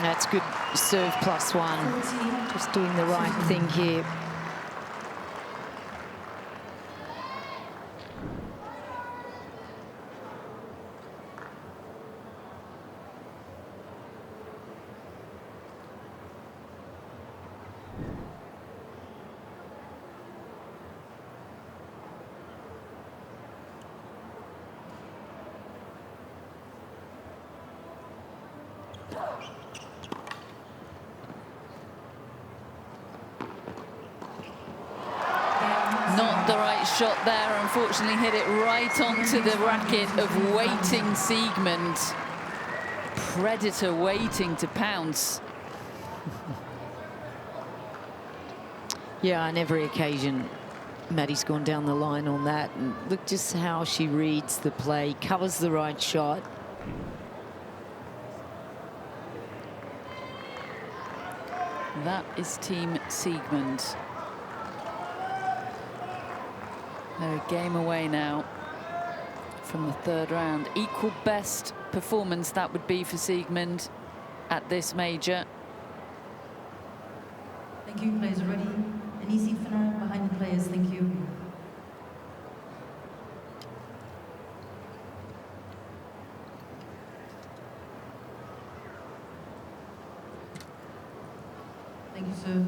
That's good serve +1. Just doing the right thing here. Not the right shot there. Unfortunately, hit it right onto the racket of waiting Siegemund. Predator waiting to pounce. Yeah, on every occasion, Maddie's gone down the line on that. And look just how she reads the play, covers the right shot. That is Team Siegemund. They're a game away now from the third round. Equal best performance that would be for Siegemund at this major. Thank you, players ready. Any seat for now behind the players, thank you. Thank you, sir.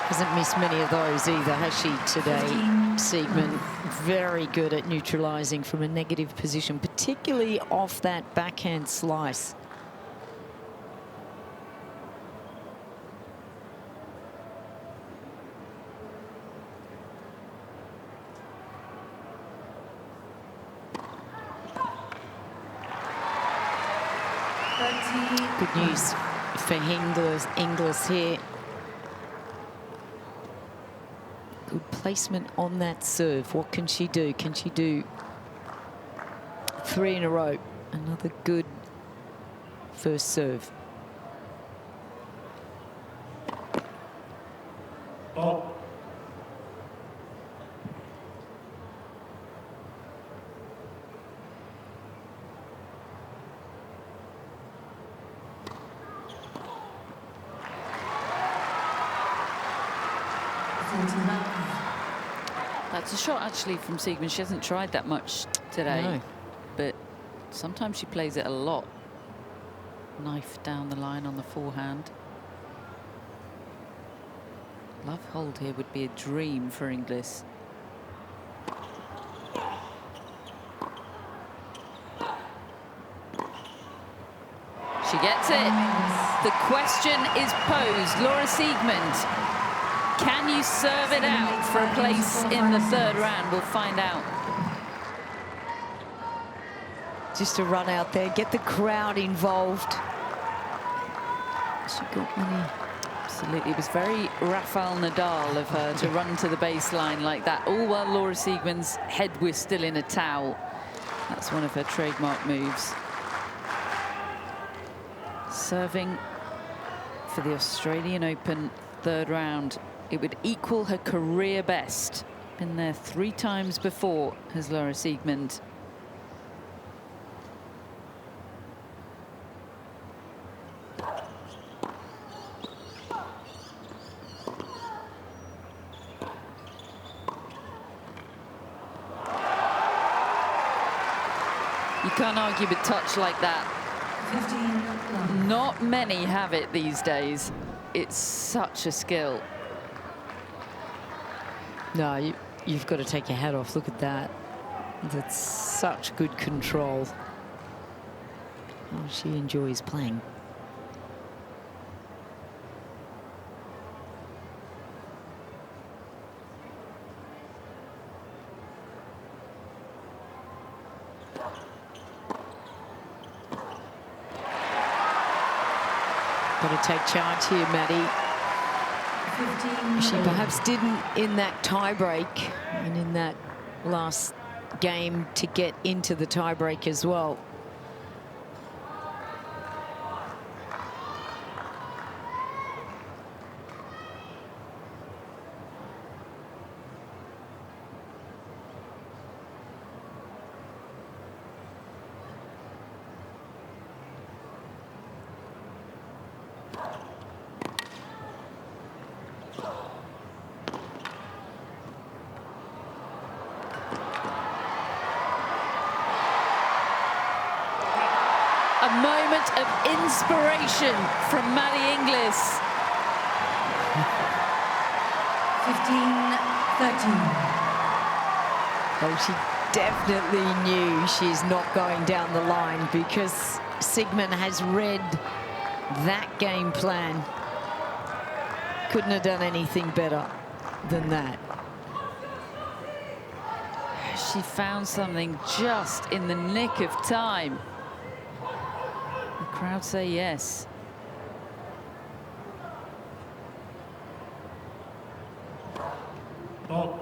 Hasn't missed many of those either, has she, today? Siegemund, very good at neutralising from a negative position, particularly off that backhand slice. Good news for Inglis here. Good placement on that serve. What can she do? Can she do 3 in a row? Another good first serve. Oh. That's a shot actually from Siegemund. She hasn't tried that much today, No. but sometimes she plays it a lot. Knife down the line on the forehand. Love hold here would be a dream for Inglis. She gets it. The question is posed. Laura Siegemund, can you serve it out for a place in the 3rd round? We'll find out. Just to run out there, get the crowd involved. She got money. Absolutely. It was very Rafael Nadal of her to run to the baseline like that, all while Laura Siegemund's head was still in a towel. That's one of her trademark moves. Serving for the Australian Open 3rd round. It would equal her career best. Been there 3 times before, has Laura Siegemund. You can't argue with touch like that. 15. Not many have it these days. It's such a skill. No, you've got to take your hat off. Look at that. That's such good control. Oh, she enjoys playing. Got to take charge here, Maddie. 15. She perhaps didn't in that tie break and in that last game to get into the tie break as well. A moment of inspiration from Maddie Inglis. 15-13. Oh, she definitely knew she's not going down the line because Siegemund has read that game plan. Couldn't have done anything better than that. She found something just in the nick of time. The crowd say yes. Oh.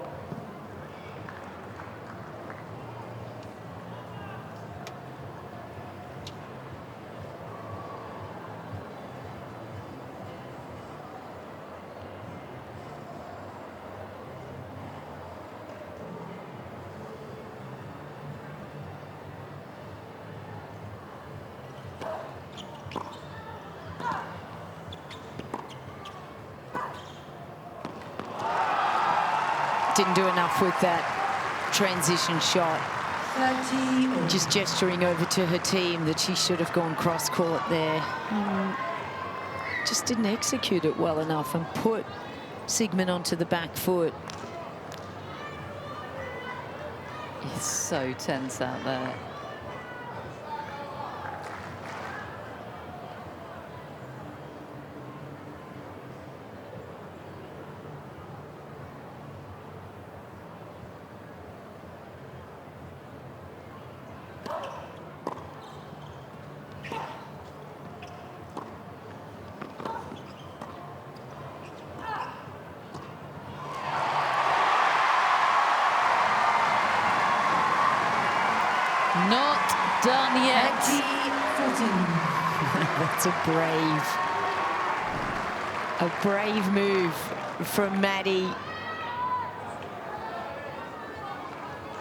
Didn't do enough with that transition shot. 30. Just gesturing over to her team that she should have gone cross court there. Just didn't execute it well enough and put Siegemund onto the back foot. It's so tense out there. that's a brave move from Maddie.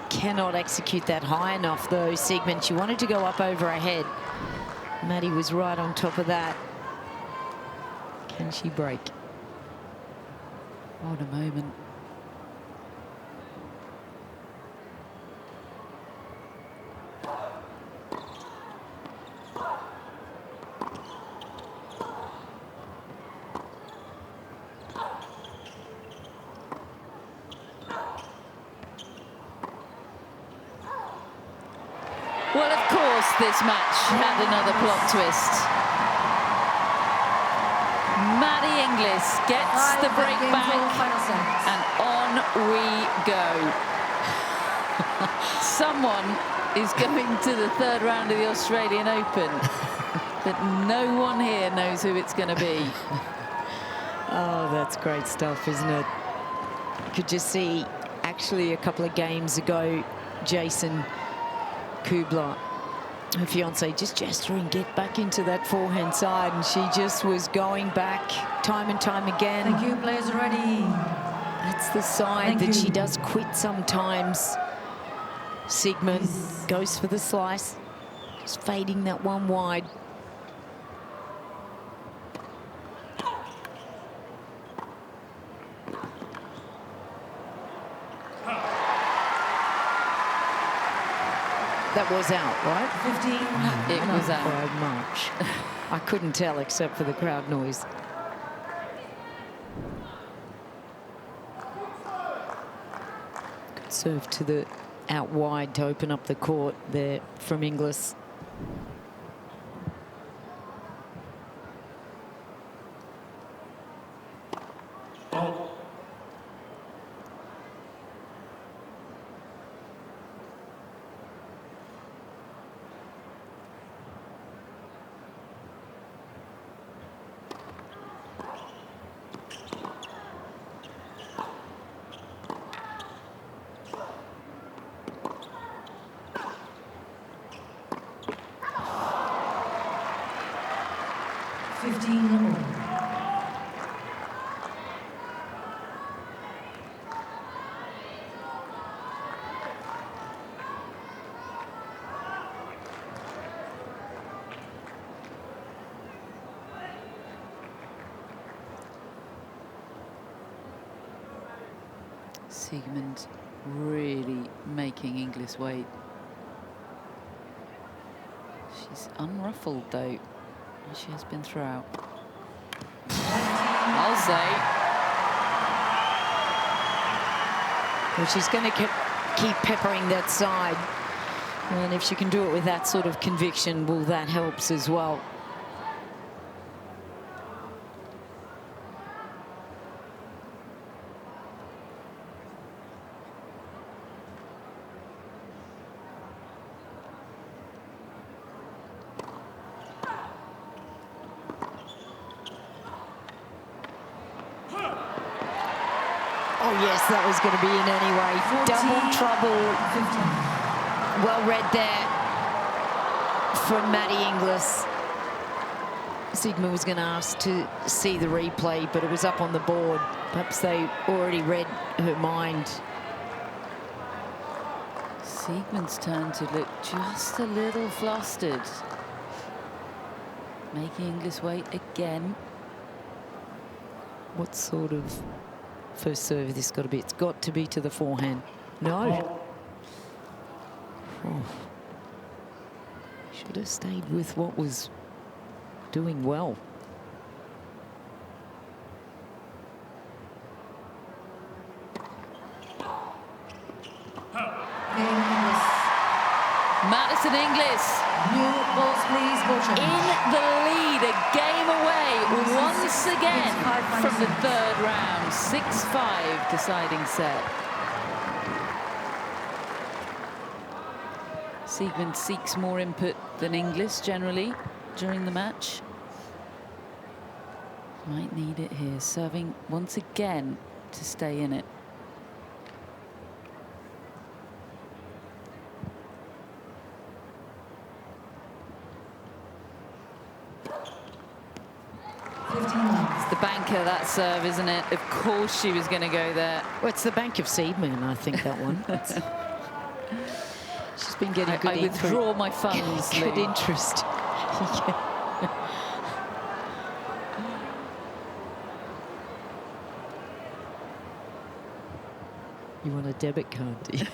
Cannot execute that high enough though, Siegemund. She wanted to go up over her head. Maddie was right on top of that. Can she break? What a moment. Well, of course, this match had another plot twist. Maddie Inglis gets the break back, and on we go. Someone is going to the third round of the Australian Open, but no one here knows who it's going to be. Oh, that's great stuff, isn't it? You could just see, actually, a couple of games ago, Jason Kubler, her fiance, just gesturing, get back into that forehand side, and she just was going back time and time again. Thank you, players ready. That's the side that she does quit sometimes. Siegemund goes for the slice, just fading that one wide. That was out, right? 15. It was out. By much. I couldn't tell except for the crowd noise. Good serve to the out wide to open up the court there from Inglis. Siegemund really making Inglis wait. She's unruffled though, and she has been throughout. I'll say. Well, she's going to keep peppering that side. And if she can do it with that sort of conviction, well, that helps as well. Oh, yes, that was going to be in anyway. 14, Double trouble. 15. Well read there from Maddie Inglis. Siegemund was going to ask to see the replay, but it was up on the board. Perhaps they already read her mind. Siegemund's turn to look just a little flustered. Making Inglis wait again. What sort of first serve this got to be? It's got to be to the forehand. No. Oh. Should have stayed with what was doing well. Maddison Inglis New balls, please. Ball change. in the lead, a game away once again from the third round. 6-5 deciding set. Siegemund seeks more input than Inglis generally during the match. Might need it here, serving once again to stay in it. 15 love. It's the banker, that serve, isn't it? Of course she was going to go there. Well, it's the Bank of Siegemund, I think, that one. She's been getting good I withdraw my funds, good Lou. interest. Yeah. You want a debit card, do you?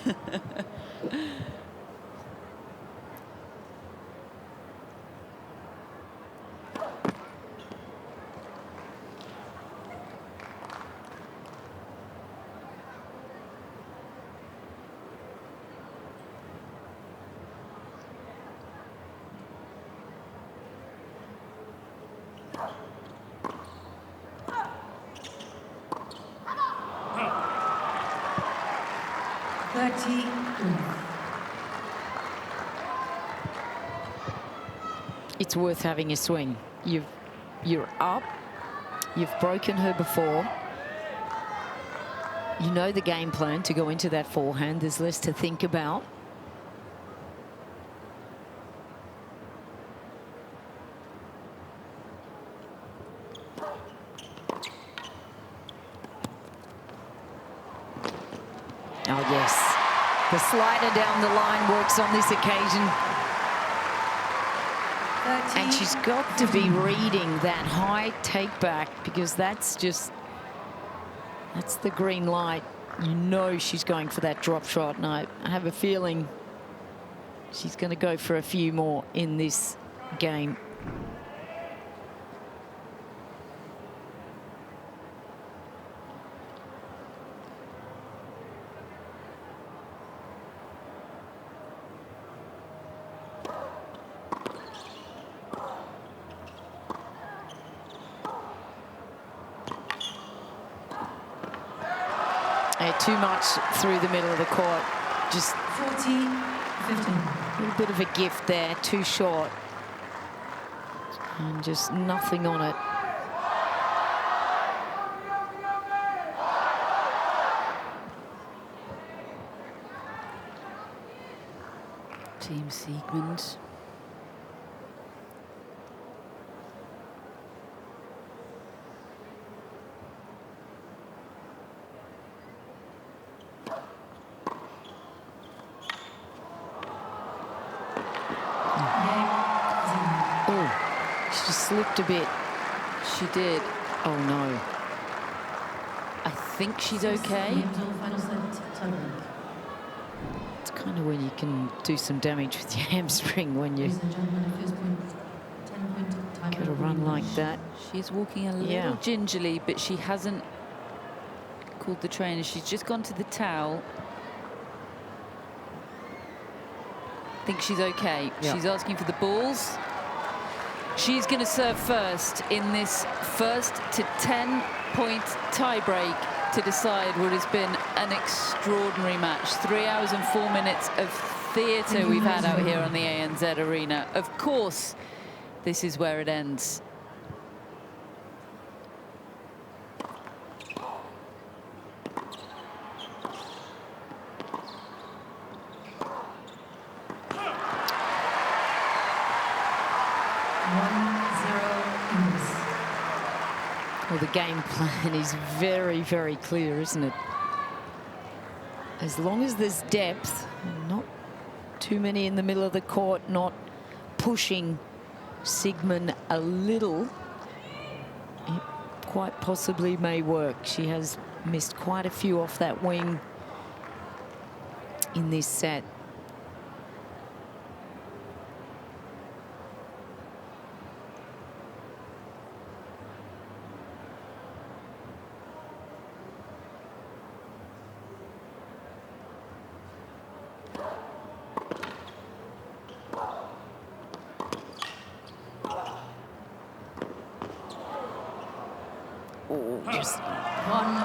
It's worth having a swing. You're up. You've broken her before. You know the game plan to go into that forehand. There's less to think about. Oh, yes. The slider down the line works on this occasion. And she's got to be reading that high take back, because that's the green light. You know she's going for that drop shot, and I have a feeling she's going to go for a few more in this game. Too much through the middle of the court. Just 40-15. A little bit of a gift there, too short. And just nothing on it. Team Siegemund. Slipped a bit. She did. Oh no. I think she's okay. It's kind of when you can do some damage with your hamstring when you get a run like that. She's walking a little gingerly, but she hasn't called the trainer. She's just gone to the towel. I think she's okay. Yeah. She's asking for the balls. She's going to serve first in this first to 10-point tiebreak to decide what has been an extraordinary match. 3 hours and 4 minutes of theatre we've had out here on the ANZ Arena. Of course, this is where it ends. Well, the game plan is very, very clear, isn't it? As long as there's depth, not too many in the middle of the court, not pushing Siegemund a little, it quite possibly may work. She has missed quite a few off that wing in this set. Just one more.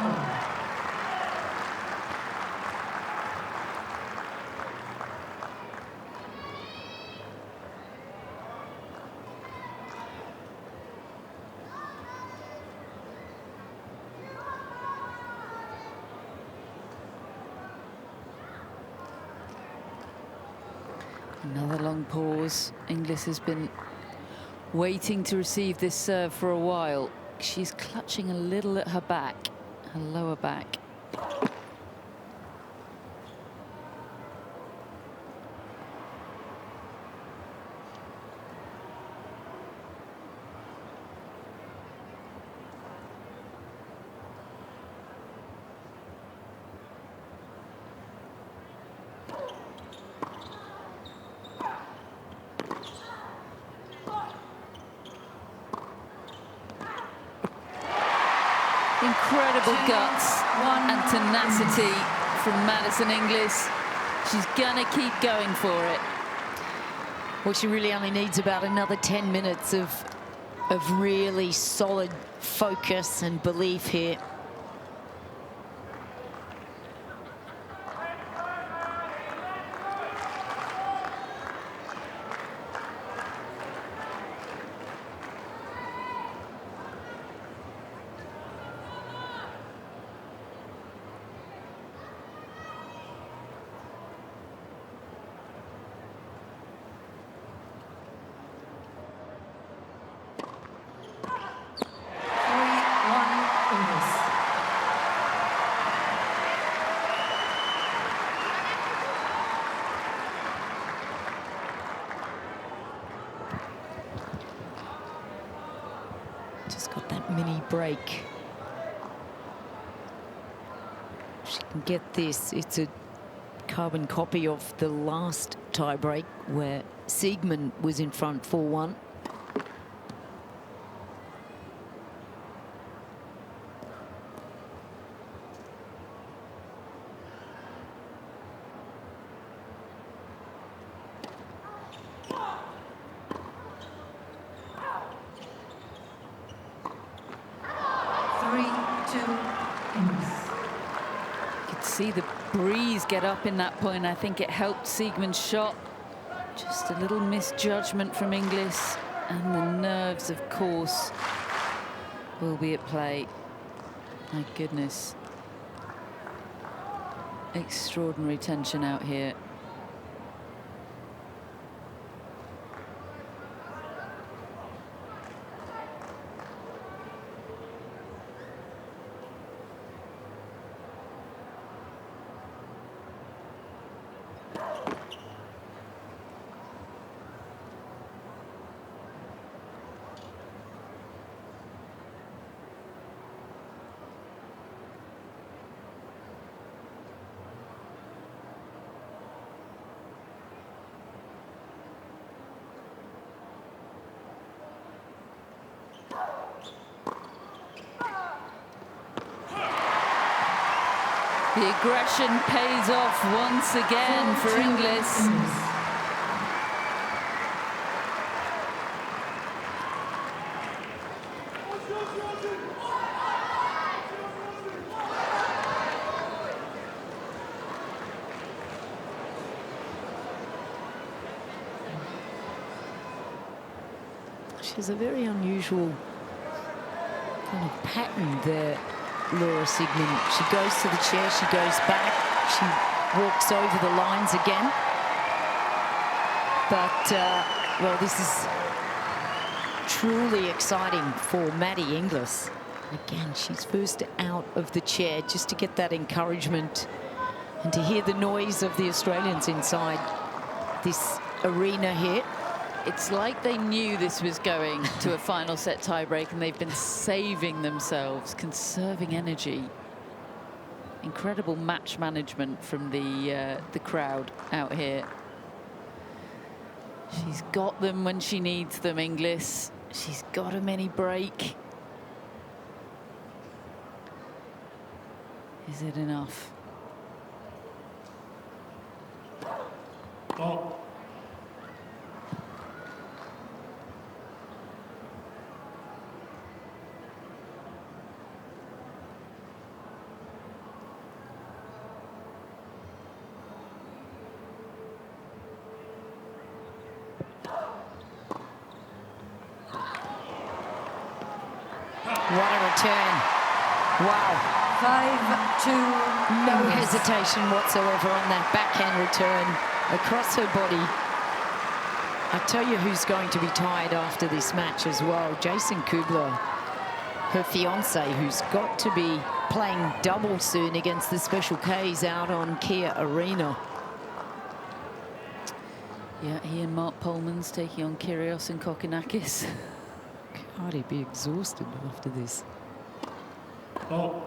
Another long pause. Inglis has been waiting to receive this serve for a while. she's clutching a little at her back, her lower back. Incredible guts and tenacity from Maddison Inglis. She's gonna keep going for it. Well, she really only needs about another 10 minutes of really solid focus and belief here. Just got that mini break. She can get this. It's a carbon copy of the last tie break where Siegemund was in front 4-1. See the breeze get up in that point. I think it helped Siegemund's shot. Just a little misjudgment from Inglis, and the nerves, of course, will be at play. My goodness. Extraordinary tension out here. The aggression pays off once again for Inglis. She has a very unusual kind of pattern there, Laura Siegemund. She goes to the chair, she goes back, she walks over the lines again. But, well, this is truly exciting for Maddie Inglis. Again, she's first out of the chair just to get that encouragement and to hear the noise of the Australians inside this arena here. It's like they knew this was going to a final set tiebreak, and they've been saving themselves, conserving energy. Incredible match management from the crowd out here. She's got them when she needs them, Inglis. She's got a mini break. Is it enough? Oh. What a return. Wow. 5-2. No hesitation whatsoever on that backhand return across her body. I tell you who's going to be tired after this match as well. Jason Kubler. her fiance, who's got to be playing double soon against the Special Ks out on Kia Arena. Yeah, he and Mark Polman's taking on Kyrgios and Kokkinakis. God, he'd be exhausted after this. Oh.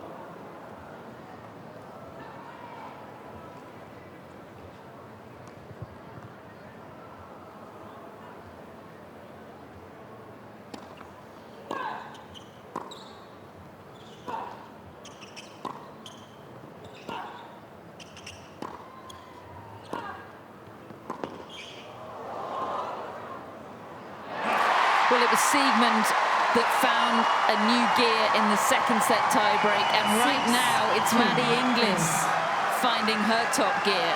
Well, it was Siegemund that found a new gear in the second set tiebreak, and right now it's Maddie Inglis finding her top gear.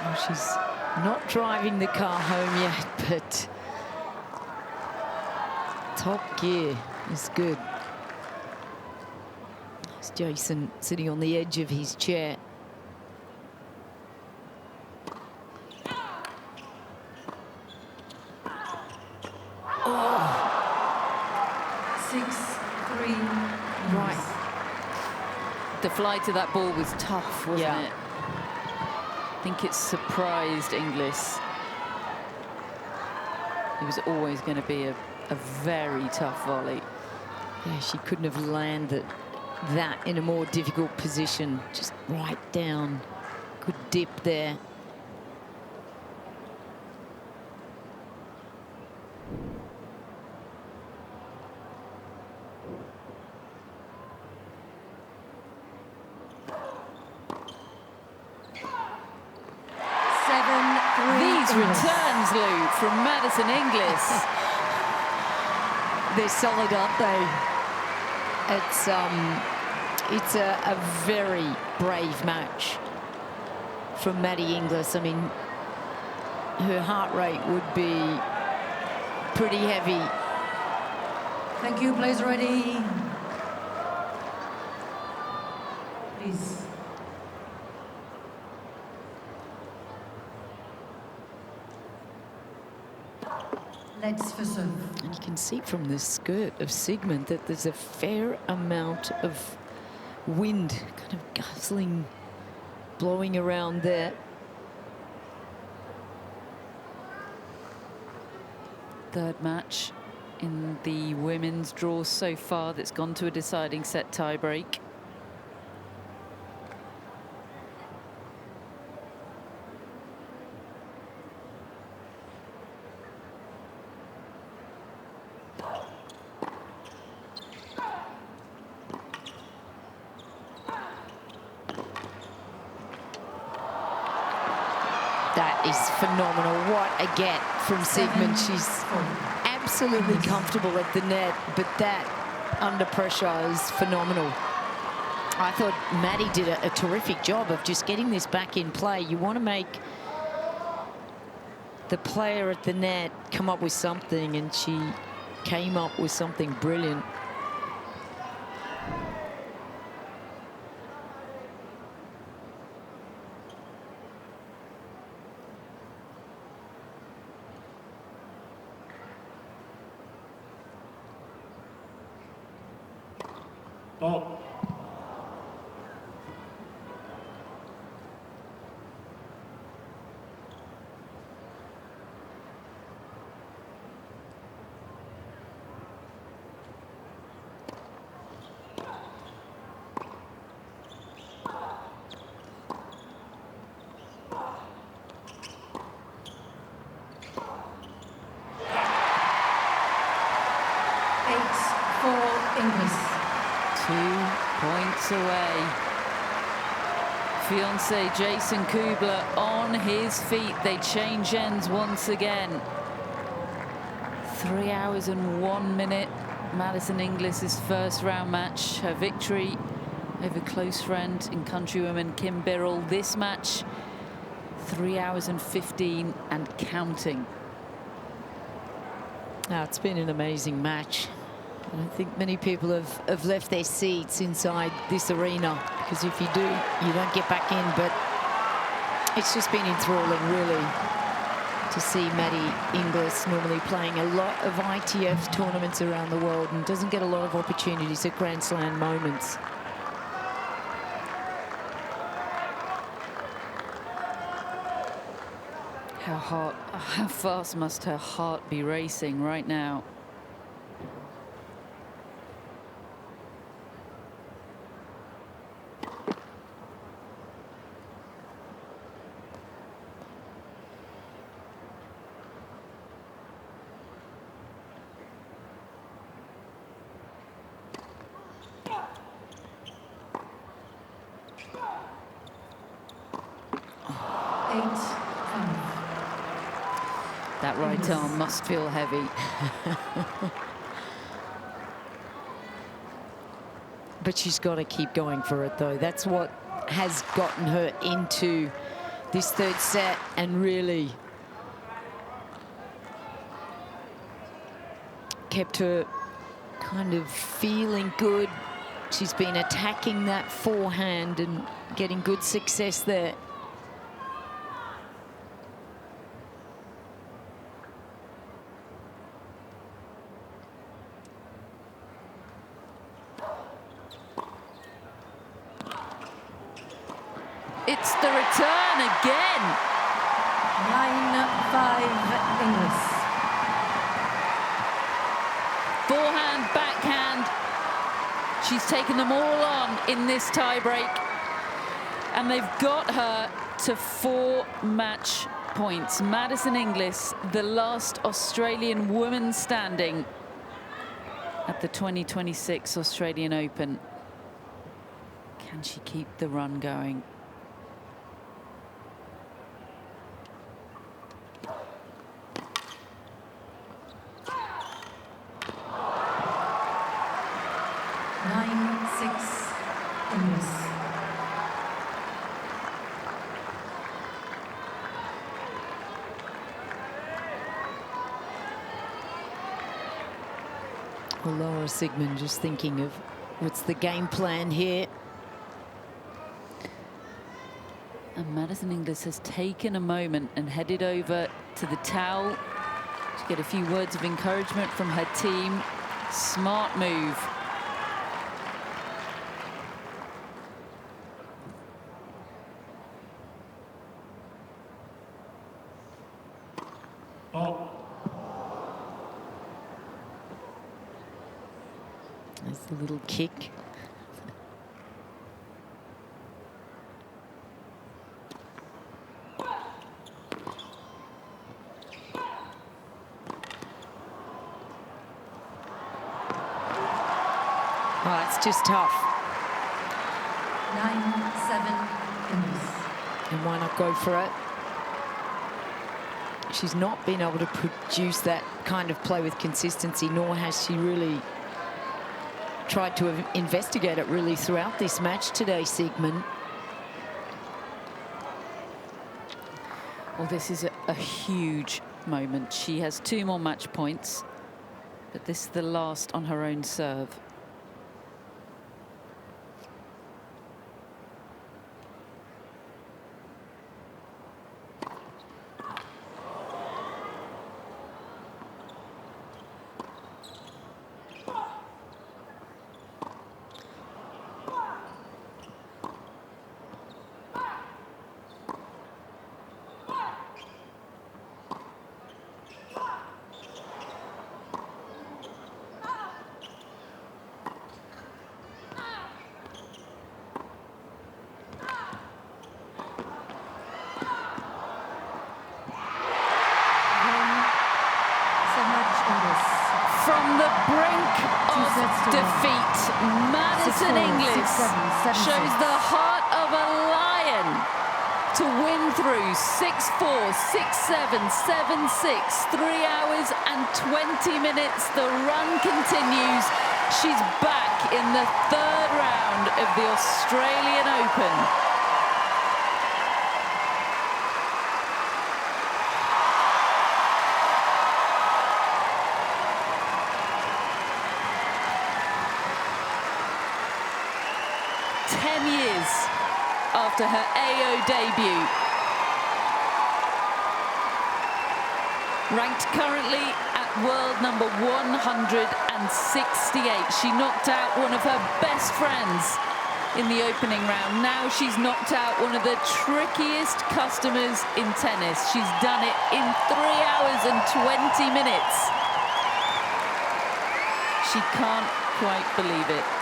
Oh, she's not driving the car home yet, but top gear is good. There's Jason sitting on the edge of his chair. Oh. 6-3. Right. The flight of that ball was tough, wasn't Yeah. it? I think it surprised Inglis. It was always going to be a very tough volley. Yeah, she couldn't have landed that in a more difficult position. Just right down. Good dip there. These returns, Lou, from Maddison Inglis. They're solid, aren't they? It's a very brave match from Maddie Inglis. I mean, her heart rate would be pretty heavy. Thank you, players ready. Please. Let's for serve. And you can see from the skirt of Siegemund that there's a fair amount of wind kind of guzzling, blowing around there. Third match in the women's draw so far that's gone to a deciding set tiebreak. That is phenomenal. What a get from Siegemund. She's absolutely comfortable at the net, but that under pressure is phenomenal. I thought Maddie did a terrific job of just getting this back in play. You want to make the player at the net come up with something, and she came up with something brilliant. Oh. Inglis. 2 points away. Fiancé Jason Kubler on his feet. They change ends once again. 3 hours and 1 minute. Maddison Inglis' first round match. Her victory over close friend in countrywoman Kim Birrell. This match, 3 hours and 15 and counting. Now, it's been an amazing match. I don't think many people have left their seats inside this arena, because if you do, you don't get back in. But It's just been enthralling, really, to see Maddie Inglis, normally playing a lot of ITF tournaments around the world and doesn't get a lot of opportunities at Grand Slam moments. How fast must her heart be racing right now? That right arm must feel heavy. But she's got to keep going for it, though. That's what has gotten her into this third set and really kept her kind of feeling good. She's been attacking that forehand and getting good success there. It's the return again. 9-5 Inglis. Forehand, backhand. She's taken them all on in this tiebreak. And they've got her to 4 match points. Maddison Inglis, the last Australian woman standing at the 2026 Australian Open. Can she keep the run going? Well, Laura Siegemund just thinking of what's the game plan here. And Maddison Inglis has taken a moment and headed over to the towel to get a few words of encouragement from her team. Smart move. Oh. There's the little kick. Oh, it's just tough. 9-7 Inglis. And why not go for it? She's not been able to produce that kind of play with consistency, nor has she really tried to investigate it really throughout this match today, Siegemund. Well, this is a huge moment. She has 2 more match points, but this is the last on her own serve. From the brink of defeat, Maddison Inglis shows the heart of a lion to win through 6-4, 6-7, 7-6, 3 hours and 20 minutes. The run continues. She's back in the 3rd round of the Australian Open. After her AO debut, Ranked currently at world number 168. She knocked out one of her best friends in the opening round. Now she's knocked out one of the trickiest customers in tennis. She's done it in 3 hours and 20 minutes. She can't quite believe it.